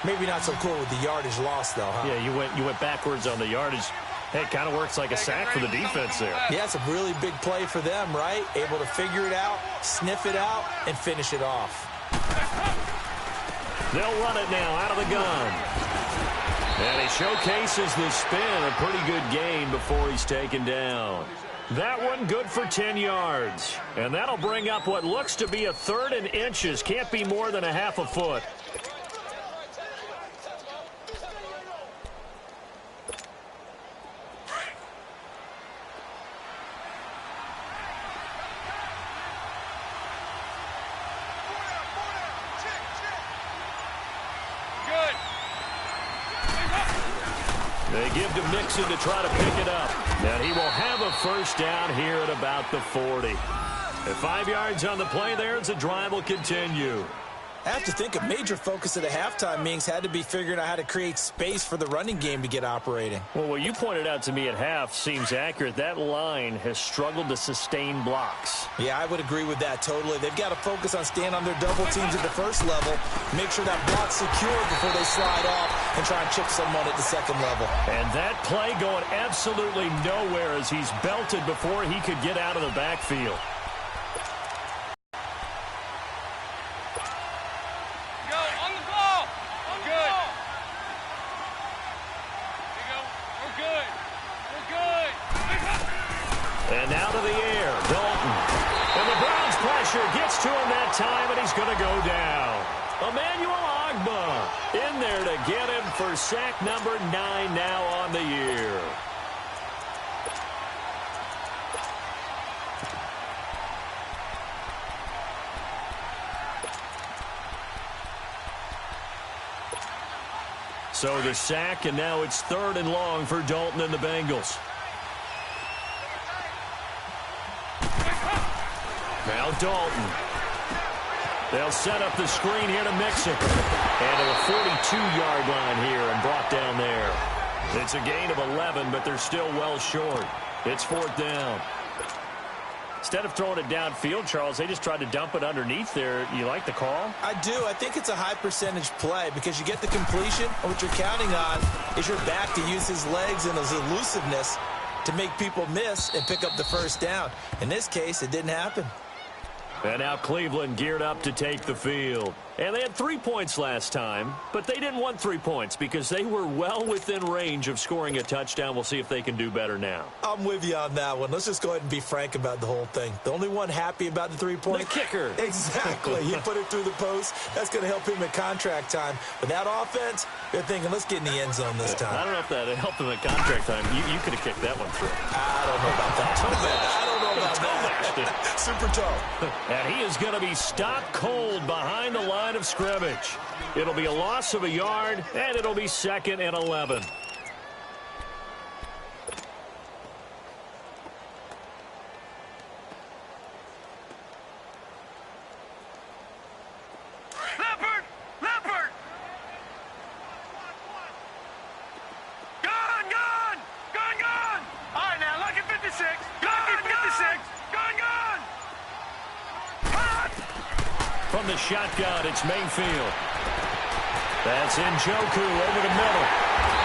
Maybe not so cool with the yardage loss, though, huh? Yeah, you went backwards on the yardage. Hey, it kind of works like a sack for the defense there. Yeah, it's a really big play for them, right? Able to figure it out, sniff it out, and finish it off. They'll run it now out of the gun. And he showcases the spin, a pretty good gain before he's taken down. That one good for 10 yards. And that'll bring up what looks to be a 3rd and inches. Can't be more than a half a foot. They give to Mixon to try to pick it up. And he will have a 1st down here at about the 40. At 5 yards on the play there, as the drive will continue. I have to think a major focus at the halftime meetings had to be figuring out how to create space for the running game to get operating. Well, what you pointed out to me at half seems accurate. That line has struggled to sustain blocks. Yeah, I would agree with that totally. They've got to focus on staying on their double teams at the 1st level, make sure that block's secure before they slide off and try and chip someone at the 2nd level. And that play going absolutely nowhere as he's belted before he could get out of the backfield. And now to the air, Dalton. And the Browns pressure gets to him that time, and he's going to go down. Emmanuel Ogbah in there to get him for sack number 9 now on the year. So the sack, and now it's 3rd and long for Dalton and the Bengals. Now Dalton. They'll set up the screen here to Mixon. And to the 42-yard line here and brought down there. It's a gain of 11, but they're still well short. It's 4th down. Instead of throwing it downfield, Charles, they just tried to dump it underneath there. You like the call? I do. I think it's a high percentage play because you get the completion, and what you're counting on is your back to use his legs and his elusiveness to make people miss and pick up the 1st down. In this case, it didn't happen. And now Cleveland geared up to take the field. And they had 3 points last time, but they didn't want 3 points because they were well within range of scoring a touchdown. We'll see if they can do better now. I'm with you on that one. Let's just go ahead and be frank about the whole thing. The only one happy about the 3 points? The kicker. Exactly. He put it through the post. That's going to help him at contract time. But that offense, they're thinking, let's get in the end zone this time. I don't know if that helped him at contract time. You could have kicked that one through. I don't know about that. I don't know about that. Super toe. And he is going to be stopped cold behind the line of scrimmage. It'll be a loss of a yard, and it'll be 2nd and 11. Leopard! Gone! All right, now, lucky 56. Lucky 56. Gone! From the shotgun, it's Mayfield. That's Njoku over the middle.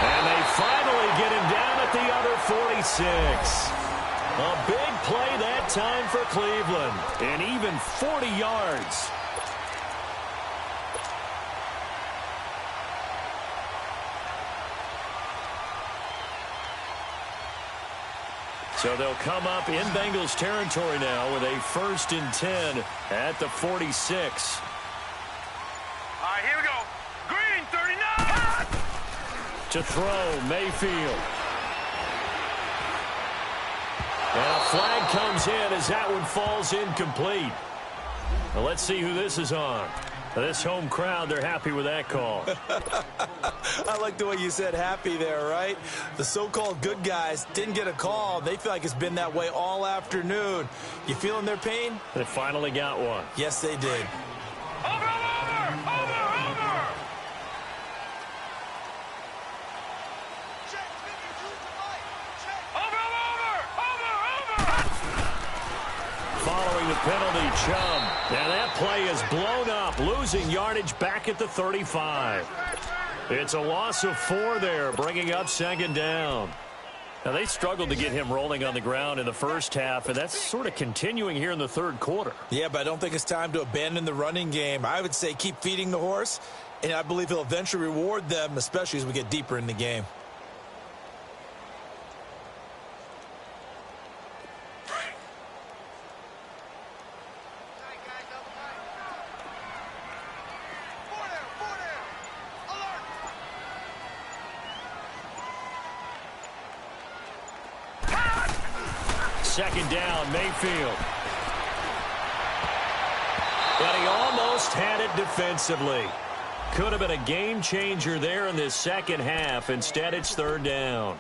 And they finally get him down at the other 46. A big play that time for Cleveland. And even 40 yards. So they'll come up in Bengals territory now with a 1st and 10 at the 46. All right, here we go. Green, 39. To throw, Mayfield. And a flag comes in as that one falls incomplete. Well, let's see who this is on. This home crowd, they're happy with that call. I like the way you said happy there, right? The so-called good guys didn't get a call. They feel like it's been that way all afternoon. You feeling their pain? They finally got one. Yes, they did. Over! Following the penalty, Chubb. And that play is blown up, losing yardage back at the 35. It's a loss of 4 there, bringing up 2nd down. Now, they struggled to get him rolling on the ground in the first half, and that's sort of continuing here in the 3rd quarter. Yeah, but I don't think it's time to abandon the running game. I would say keep feeding the horse, and I believe he'll eventually reward them, especially as we get deeper in the game. Second down, Mayfield. But he almost had it defensively. Could have been a game changer there in this second half. Instead, it's 3rd down.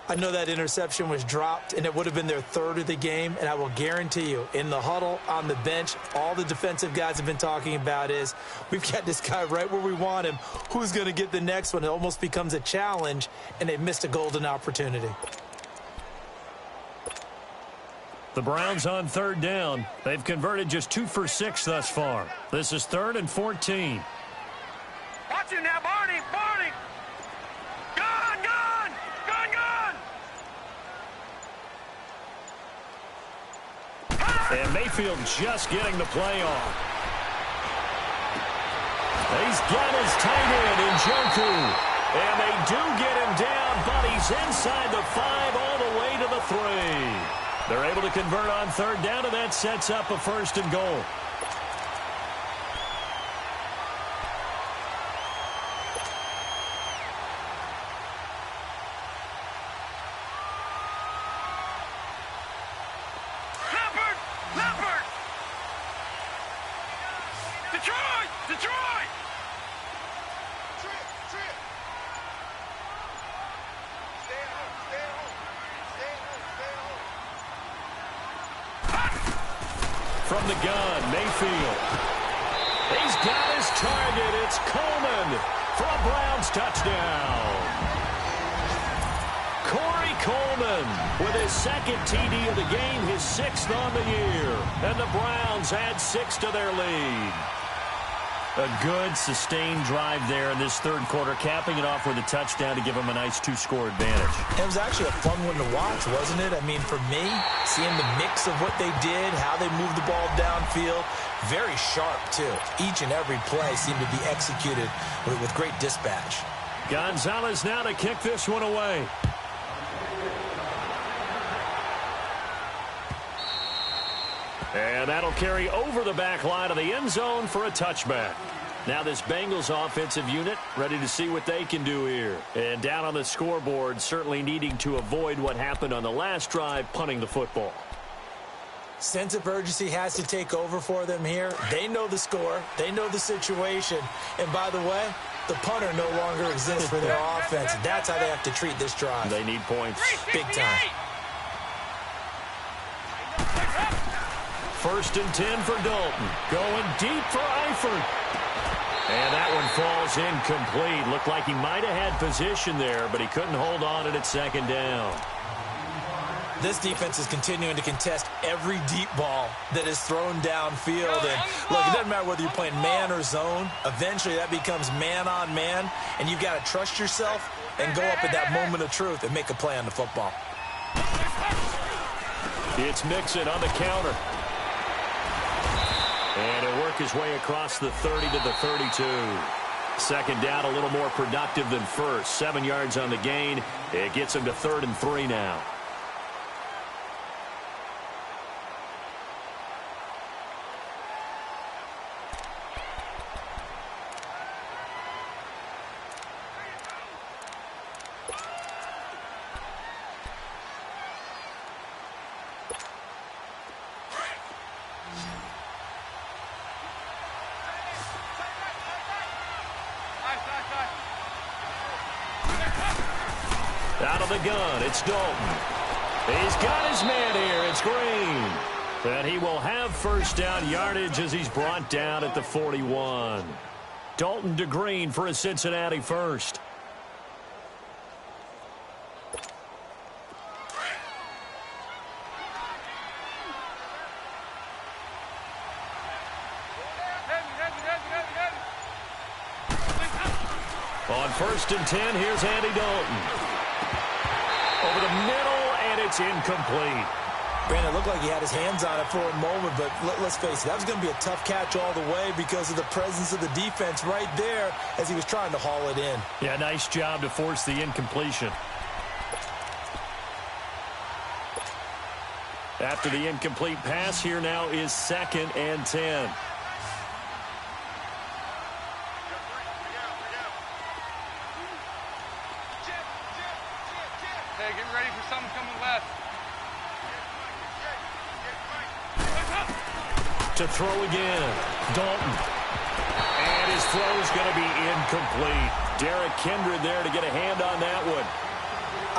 I know that interception was dropped, and it would have been their 3rd of the game, and I will guarantee you, in the huddle, on the bench, all the defensive guys have been talking about is, we've got this guy right where we want him. Who's going to get the next one? It almost becomes a challenge, and they missed a golden opportunity. The Browns on 3rd down. They've converted just 2 for 6 thus far. This is 3rd and 14. Watch it now, Barney! Gone! And Mayfield just getting the play off. He's got his tight end, Njoku. And they do get him down, but he's inside the 5 all the way to the 3. They're able to convert on 3rd down, and that sets up a 1st and goal. Leopard! Detroit! Trip! Stay at home. From the gun, Mayfield. He's got his target. It's Coleman for a Browns touchdown. Corey Coleman with his 2nd TD of the game, his 6th on the year. And the Browns add 6 to their lead. A good, sustained drive there in this third quarter, capping it off with a touchdown to give them a nice 2-score advantage. It was actually a fun one to watch, wasn't it? I mean, for me, seeing the mix of what they did, how they moved the ball downfield, very sharp, too. Each and every play seemed to be executed with great dispatch. Gonzalez now to kick this one away. And that'll carry over the back line of the end zone for a touchback. Now this Bengals offensive unit ready to see what they can do here. And down on the scoreboard, certainly needing to avoid what happened on the last drive, punting the football. Sense of urgency has to take over for them here. They know the score. They know the situation. And by the way, the punter no longer exists for their offense. That's how they have to treat this drive. They need points. Big time. 1st and 10 for Dalton. Going deep for Eifert. And that one falls incomplete. Looked like he might have had position there, but he couldn't hold on at second down. This defense is continuing to contest every deep ball that is thrown downfield. And look, it doesn't matter whether you're playing man or zone. Eventually that becomes man on man, and you've got to trust yourself and go up at that moment of truth and make a play on the football. It's Mixon on the counter. And he'll work his way across the 30 to the 32. Second down, a little more productive than first. 7 yards on the gain. It gets him to 3rd and 3 now. Out of the gun, it's Dalton. He's got his man here. It's Green. And he will have first down yardage as he's brought down at the 41. Dalton to Green for a Cincinnati first. On 1st and 10, here's Andy Dalton. Over the middle, and it's incomplete. Brandon, it looked like he had his hands on it for a moment, but let's face it, that was going to be a tough catch all the way because of the presence of the defense right there as he was trying to haul it in. Yeah, nice job to force the incompletion. After the incomplete pass, here now is 2nd and 10. To throw again, Dalton. And his throw is going to be incomplete. Derek Kindred there to get a hand on that one.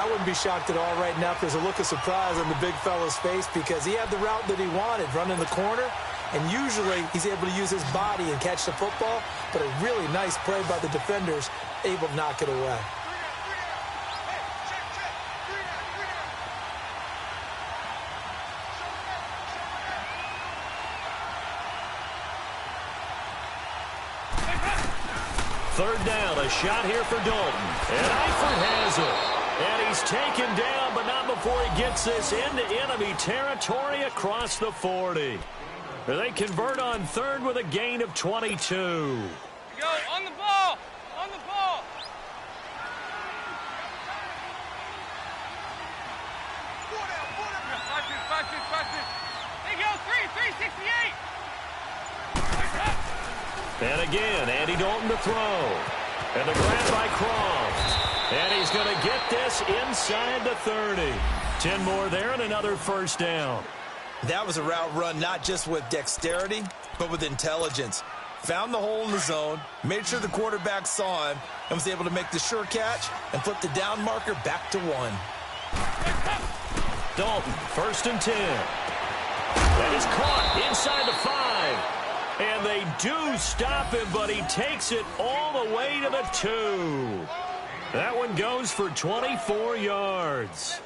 I wouldn't be shocked at all right now if there's a look of surprise on the big fella's face because he had the route that he wanted, running the corner, and usually he's able to use his body and catch the football, but a really nice play by the defenders, able to knock it away. Third down, a shot here for Dalton. And Eifert has it. And he's taken down, but not before he gets this into enemy territory across the 40. They convert on 3rd with a gain of 22. Go, on the ball! On the ball! There you go, 368! And again, Andy Dalton to throw. And the grab by Croft. And he's going to get this inside the 30. 10 more there and another first down. That was a route run not just with dexterity, but with intelligence. Found the hole in the zone, made sure the quarterback saw him, and was able to make the sure catch and flip the down marker back to 1. Dalton, 1st and 10. That is caught inside the 5. And they do stop him, but he takes it all the way to the 2. That one goes for 24 yards.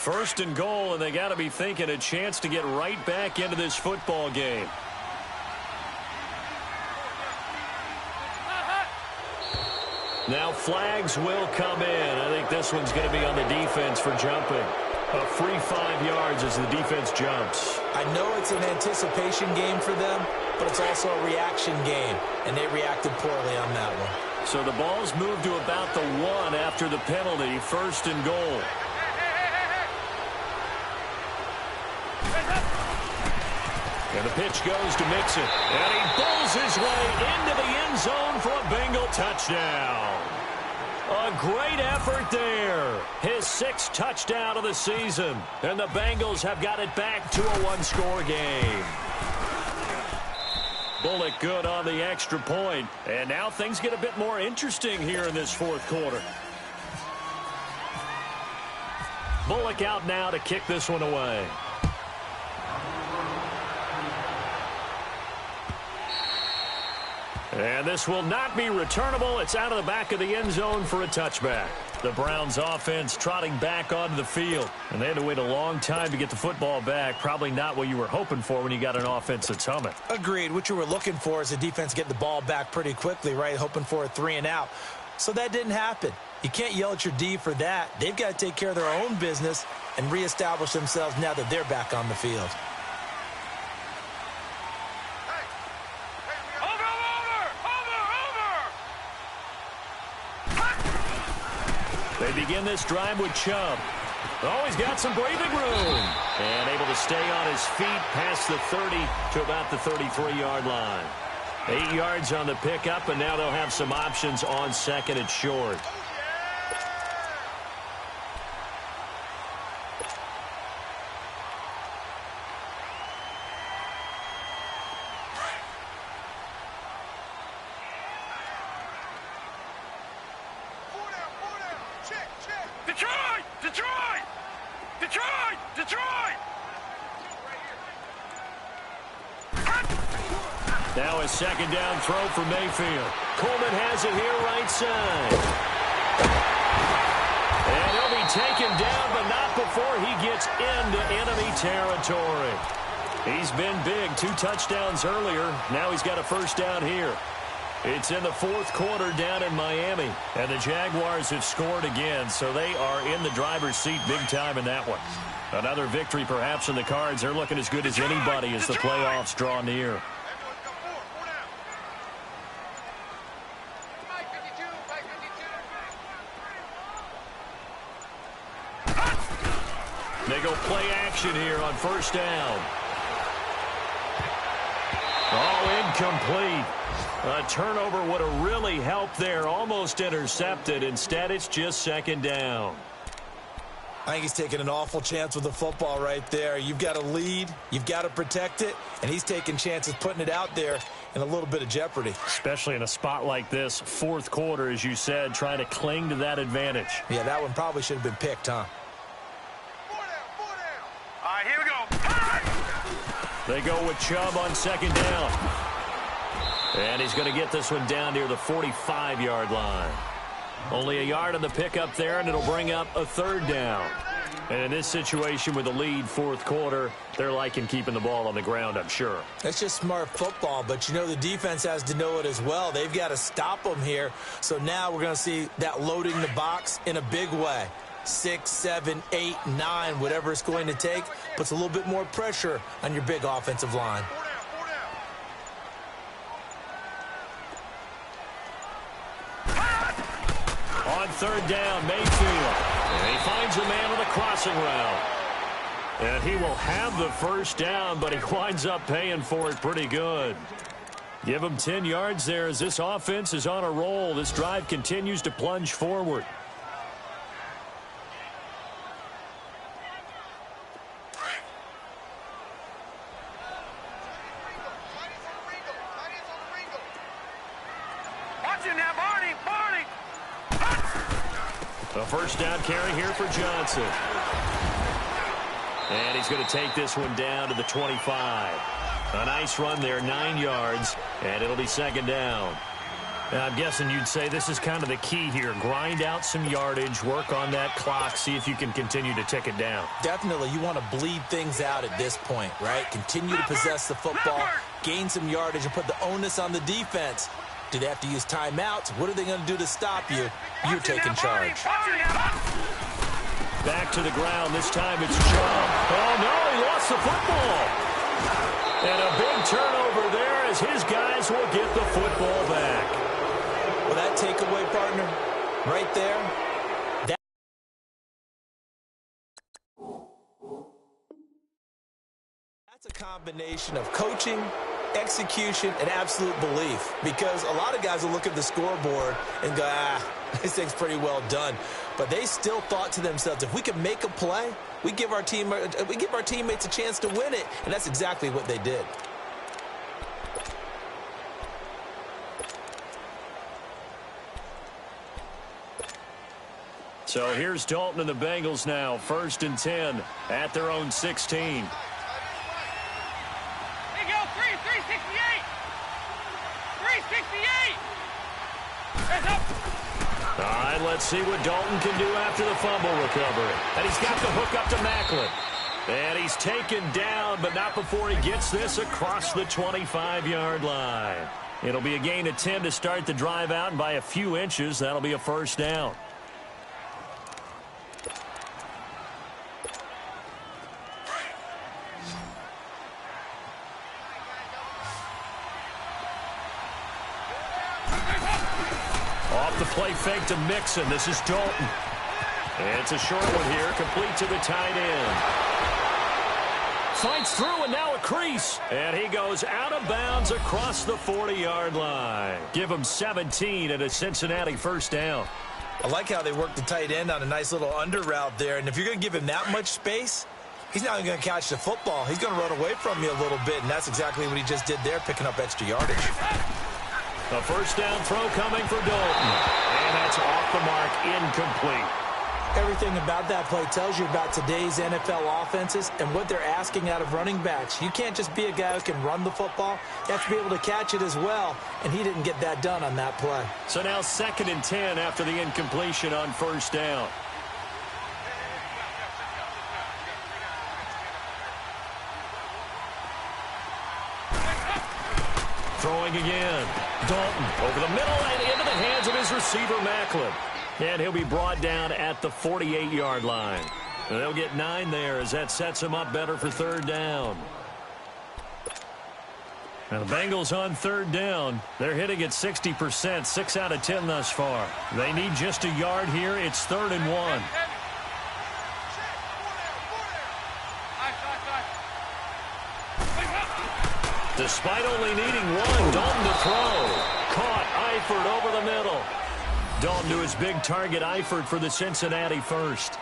First and goal, and they got to be thinking a chance to get right back into this football game. Now flags will come in. I think this one's going to be on the defense for jumping. A free 5 yards as the defense jumps. I know it's an anticipation game for them, but it's also a reaction game, and they reacted poorly on that one. So the ball's moved to about the 1 after the penalty. First and goal. And the pitch goes to Mixon. And he bowls his way into the end zone for a Bengal touchdown. A great effort there. His 6th touchdown of the season. And the Bengals have got it back to a 1-score game. Bullock good on the extra point. And now things get a bit more interesting here in this 4th quarter. Bullock out now to kick this one away. And this will not be returnable. It's out of the back of the end zone for a touchback. The Browns offense trotting back onto the field. And they had to wait a long time to get the football back. Probably not what you were hoping for when you got an offense that's humming. Agreed. What you were looking for is the defense getting the ball back pretty quickly, right? Hoping for a 3 and out. So that didn't happen. You can't yell at your D for that. They've got to take care of their own business and reestablish themselves now that they're back on the field. They begin this drive with Chubb. Oh, he's got some breathing room. And able to stay on his feet past the 30 to about the 33-yard line. 8 yards on the pickup, and now they'll have some options on 2nd and short. Detroit! Detroit! Detroit! Detroit! Now a 2nd down throw for Mayfield. Coleman has it here right side. And he'll be taken down, but not before he gets into enemy territory. He's been big. 2 touchdowns earlier. Now he's got a 1st down here. It's in the 4th quarter down in Miami. And the Jaguars have scored again, so they are in the driver's seat big time in that one. Another victory perhaps in the cards. They're looking as good as anybody as the playoffs draw near. They go play action here on 1st down. Oh, incomplete. A turnover would have really helped there. Almost intercepted. Instead, it's just 2nd down. I think he's taking an awful chance with the football right there. You've got to lead. You've got to protect it. And he's taking chances putting it out there in a little bit of jeopardy. Especially in a spot like this, 4th quarter, as you said, trying to cling to that advantage. Yeah, that one probably should have been picked, huh? All right, here we go. They go with Chubb on 2nd down. And he's going to get this one down near the 45-yard line. Only a yard on the pickup there, and it'll bring up a 3rd down. And in this situation with the lead 4th quarter, they're liking keeping the ball on the ground, I'm sure. That's just smart football, but you know the defense has to know it as well. They've got to stop them here. So now we're going to see that loading the box in a big way. 6, 7, 8, 9, whatever it's going to take, puts a little bit more pressure on your big offensive line. On 3rd down, Mayfield. And he finds a man on the crossing route. And he will have the 1st down, but he winds up paying for it pretty good. Give him 10 yards there as this offense is on a roll. This drive continues to plunge forward. A 1st down carry here for Johnson. And he's going to take this one down to the 25. A nice run there, 9 yards, and it'll be 2nd down. Now, I'm guessing you'd say this is kind of the key here. Grind out some yardage, work on that clock, see if you can continue to tick it down. Definitely, you want to bleed things out at this point, right? Continue to possess the football, gain some yardage, and put the onus on the defense. Do they have to use timeouts? What are they going to do to stop you? You're taking charge. Back to the ground. This time it's Chubb. Oh, no, he lost the football. And a big turnover there as his guys will get the football back. Well, that takeaway, partner, right there, that's a combination of coaching, execution, and absolute belief. Because a lot of guys will look at the scoreboard and go, this thing's pretty well done. But they still thought to themselves, if we can make a play, we give our teammates a chance to win it. And that's exactly what they did. So here's Dalton and the Bengals now. 1st and 10 at their own 16. There you go, 368. 368. Hands up. All right, let's see what Dalton can do after the fumble recovery. And he's got the hook up to Macklin. And he's taken down, but not before he gets this across the 25-yard line. It'll be a gain of 10 to start the drive out, and by a few inches, that'll be a 1st down. Off the play fake to Mixon. This is Dalton. It's a short one here, complete to the tight end. Fights through and now a crease. And he goes out of bounds across the 40-yard line. Give him 17 and a Cincinnati 1st down. I like how they work the tight end on a nice little under route there. And if you're going to give him that much space, he's not going to catch the football. He's going to run away from you a little bit, and that's exactly what he just did there, picking up extra yardage. A 1st down throw coming for Dalton. And that's off the mark, incomplete. Everything about that play tells you about today's NFL offenses and what they're asking out of running backs. You can't just be a guy who can run the football. You have to be able to catch it as well, and he didn't get that done on that play. So now 2nd and 10 after the incompletion on 1st down. Throwing again. Dalton over the middle and into the hands of his receiver, Macklin. And he'll be brought down at the 48-yard line. They'll get 9 there as that sets him up better for 3rd down. Now the Bengals on 3rd down. They're hitting at 60%, 6 out of 10 thus far. They need just a yard here. It's 3rd and 1. Despite only needing 1, Dalton to throw. Caught Eifert over the middle. Dalton to his big target, Eifert for the Cincinnati 1st.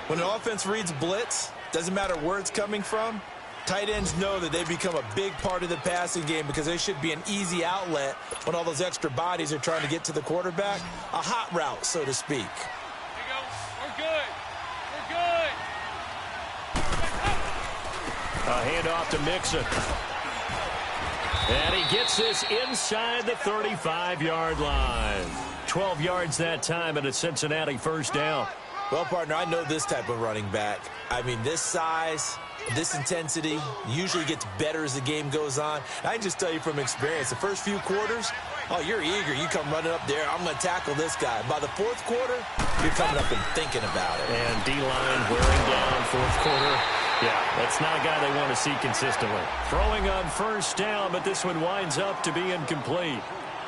When an offense reads blitz, doesn't matter where it's coming from, tight ends know that they become a big part of the passing game because they should be an easy outlet when all those extra bodies are trying to get to the quarterback. A hot route, so to speak. Here you go. We're good. We're good. A handoff to Mixon. And he gets this inside the 35-yard line. 12 yards that time and a Cincinnati 1st down. Well, partner, I know this type of running back. I mean, this size, this intensity usually gets better as the game goes on. And I can just tell you from experience, the first few quarters, oh, you're eager. You come running up there, I'm going to tackle this guy. By the 4th quarter, you're coming up and thinking about it. And D-line wearing down 4th quarter. Yeah, that's not a guy they want to see consistently. Throwing on 1st down, but this one winds up to be incomplete.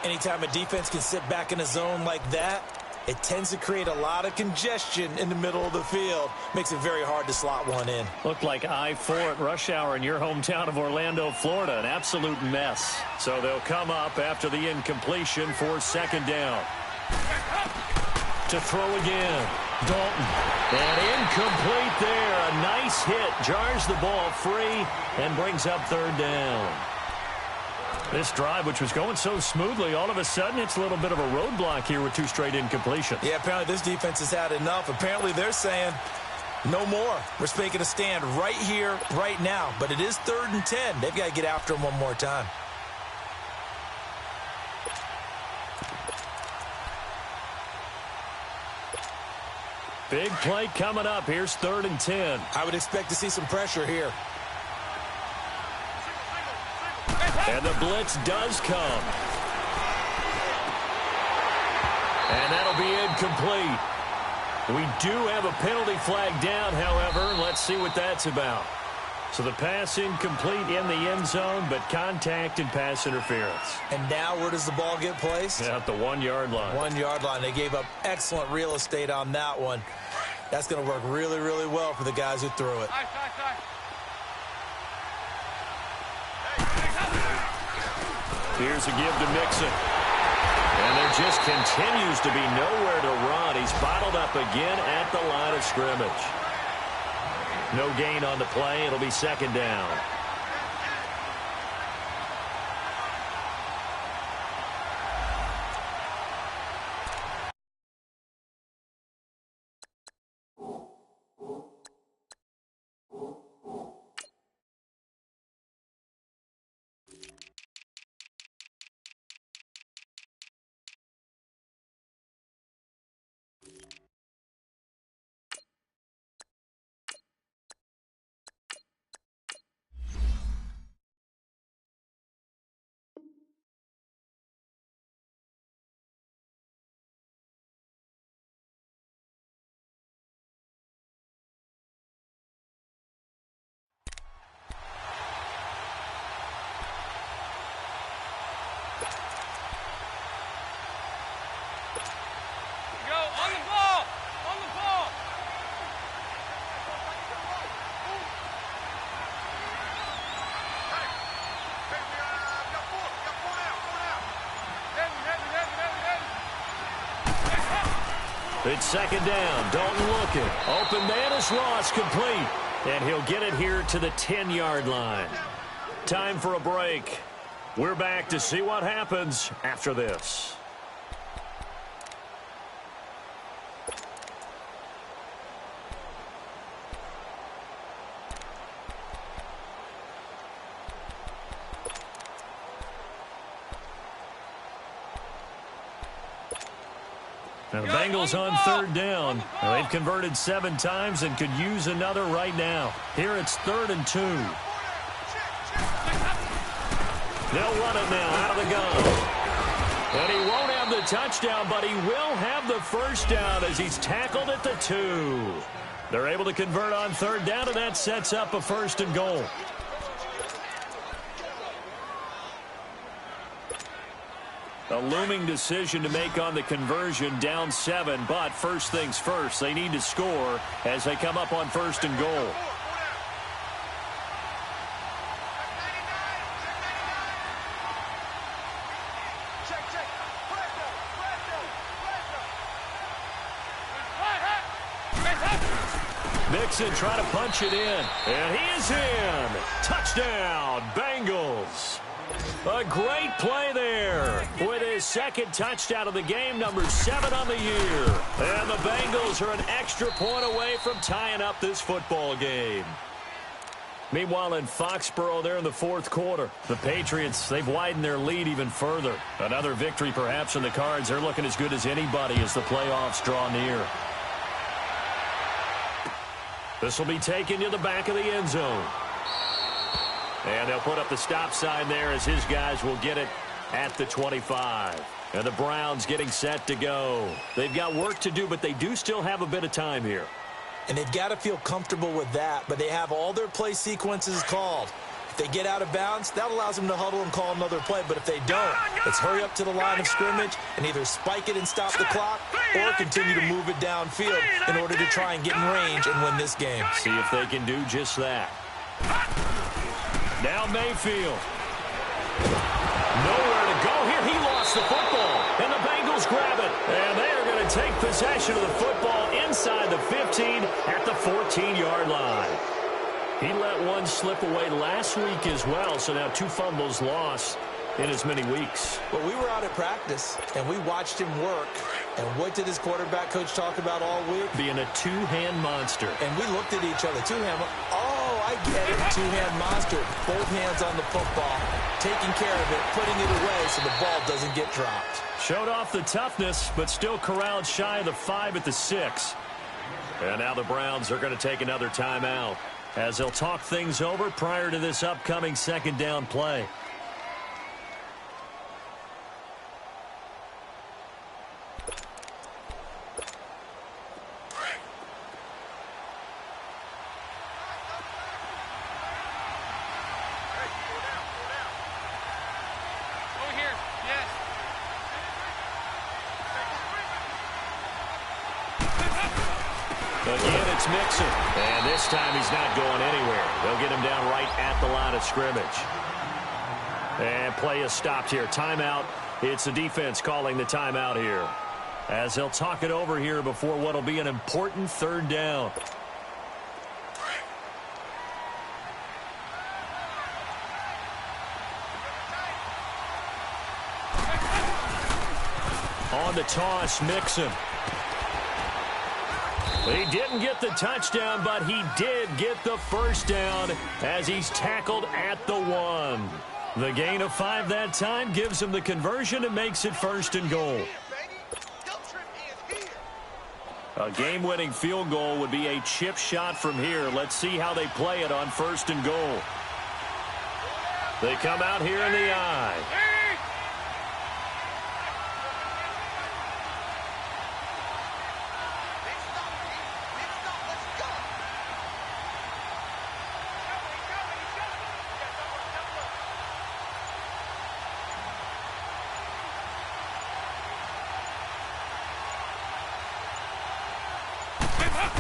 Anytime a defense can sit back in a zone like that, it tends to create a lot of congestion in the middle of the field. Makes it very hard to slot one in. Looked like I-4 at rush hour in your hometown of Orlando, Florida. An absolute mess. So they'll come up after the incompletion for 2nd down. To throw again. Dalton. And incomplete there. A nice hit. Jars the ball free and brings up 3rd down. This drive, which was going so smoothly, all of a sudden it's a little bit of a roadblock here with 2 straight incompletions. Yeah, apparently this defense has had enough. Apparently they're saying, no more. We're making a stand right here, right now. But it is 3rd and 10. They've got to get after him one more time. Big play coming up. Here's 3rd and 10. I would expect to see some pressure here. And the blitz does come. And that'll be incomplete. We do have a penalty flag down, however. Let's see what that's about. So the pass incomplete in the end zone, but contact and pass interference. And now where does the ball get placed? At the 1-yard line. 1-yard line. They gave up excellent real estate on that one. That's going to work really, really well for the guys who threw it. Here's a give to Mixon. And there just continues to be nowhere to run. He's bottled up again at the line of scrimmage. No gain on the play. It'll be 2nd down. It's 2nd down. Dalton looking. Open man is Ross, complete. And he'll get it here to the 10-yard line. Time for a break. We're back to see what happens after this. Now the Bengals on 3rd down. Now they've converted 7 times and could use another right now. Here it's 3rd and 2. They'll run it now out of the gun. And he won't have the touchdown, but he will have the 1st down as he's tackled at the 2. They're able to convert on 3rd down, and that sets up a 1st and goal. A looming decision to make on the conversion, down 7, but first things first, they need to score as they come up on 1st and goal. Mixon trying to punch it in, and he is in. Touchdown, Bengals. A great play there with his 2nd touchdown of the game, number 7 on the year. And the Bengals are an extra point away from tying up this football game. Meanwhile, in Foxborough, they're in the 4th quarter. The Patriots, they've widened their lead even further. Another victory perhaps in the cards. They're looking as good as anybody as the playoffs draw near. This will be taken to the back of the end zone. And they'll put up the stop sign there as his guys will get it at the 25. And the Browns getting set to go. They've got work to do, but they do still have a bit of time here. And they've got to feel comfortable with that, but they have all their play sequences called. If they get out of bounds, that allows them to huddle and call another play. But if they don't, let's hurry up to the line of scrimmage and either spike it and stop the clock or continue to move it downfield in order to try and get in range and win this game. See if they can do just that. Now Mayfield. Nowhere to go here. He lost the football, and the Bengals grab it. And they are going to take possession of the football inside the 15 at the 14-yard line. He let one slip away last week as well, so now 2 fumbles lost in as many weeks. Well, we were out at practice, and we watched him work. And what did his quarterback coach talk about all week? Being a 2-hand monster. And we looked at each other. 2-hand. Oh, I get it. 2-hand monster. Both hands on the football, taking care of it, putting it away so the ball doesn't get dropped. Showed off the toughness, but still corralled shy of the 5 at the 6. And now the Browns are going to take another timeout as they'll talk things over prior to this upcoming second down play. Again, it's Mixon. And this time he's not going anywhere. They'll get him down right at the line of scrimmage. And play is stopped here. Timeout. It's the defense calling the timeout here, as they'll talk it over here before what will be an important third down. On the toss, Mixon. He didn't get the touchdown, but he did get the first down as he's tackled at the 1. The gain of 5 that time gives him the conversion and makes it 1st and goal. A game-winning field goal would be a chip shot from here. Let's see how they play it on 1st and goal. They come out here in the I.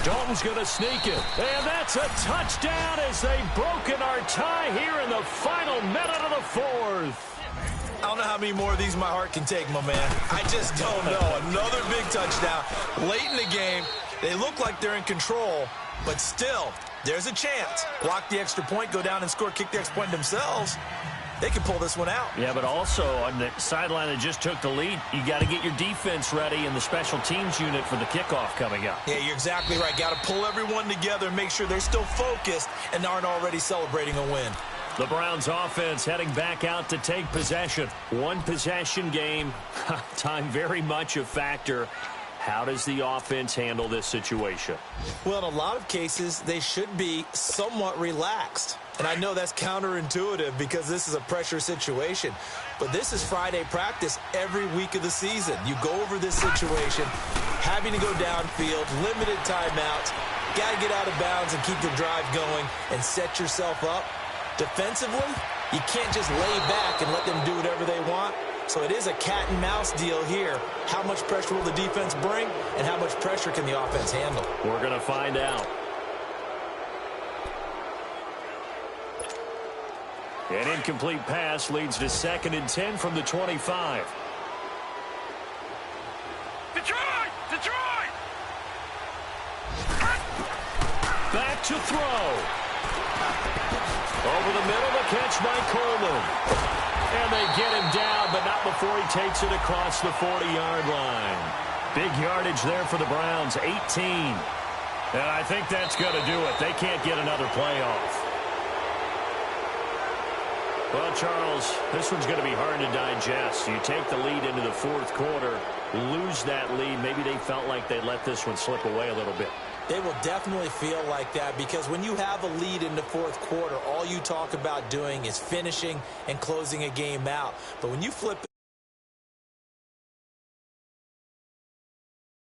Dalton's going to sneak it. And that's a touchdown as they've broken our tie here in the final minute of the 4th. I don't know how many more of these my heart can take, my man. I just don't know. Another big touchdown. Late in the game, they look like they're in control, but still, there's a chance. Block the extra point, go down and score, kick the extra point themselves. They can pull this one out. Yeah, but also on the sideline that just took the lead, you got to get your defense ready in the special teams unit for the kickoff coming up. Yeah, you're exactly right. Got to pull everyone together and make sure they're still focused and aren't already celebrating a win. The Browns offense heading back out to take possession. One possession game. Time very much a factor. How does the offense handle this situation? Well, in a lot of cases, they should be somewhat relaxed. And I know that's counterintuitive because this is a pressure situation. But this is Friday practice every week of the season. You go over this situation, having to go downfield, limited timeouts, got to get out of bounds and keep the drive going and set yourself up. Defensively, you can't just lay back and let them do whatever they want. So it is a cat and mouse deal here. How much pressure will the defense bring and how much pressure can the offense handle? We're going to find out. An incomplete pass leads to 2nd and 10 from the 25. Detroit! Detroit! Back to throw. Over the middle, the catch by Coleman. And they get him down, but not before he takes it across the 40-yard line. Big yardage there for the Browns, 18. And I think that's going to do it. They can't get another play off. Well, Charles, this one's going to be hard to digest. You take the lead into the 4th quarter, lose that lead. Maybe they felt like they let this one slip away a little bit. They will definitely feel like that because when you have a lead in the 4th quarter, all you talk about doing is finishing and closing a game out. But when you flip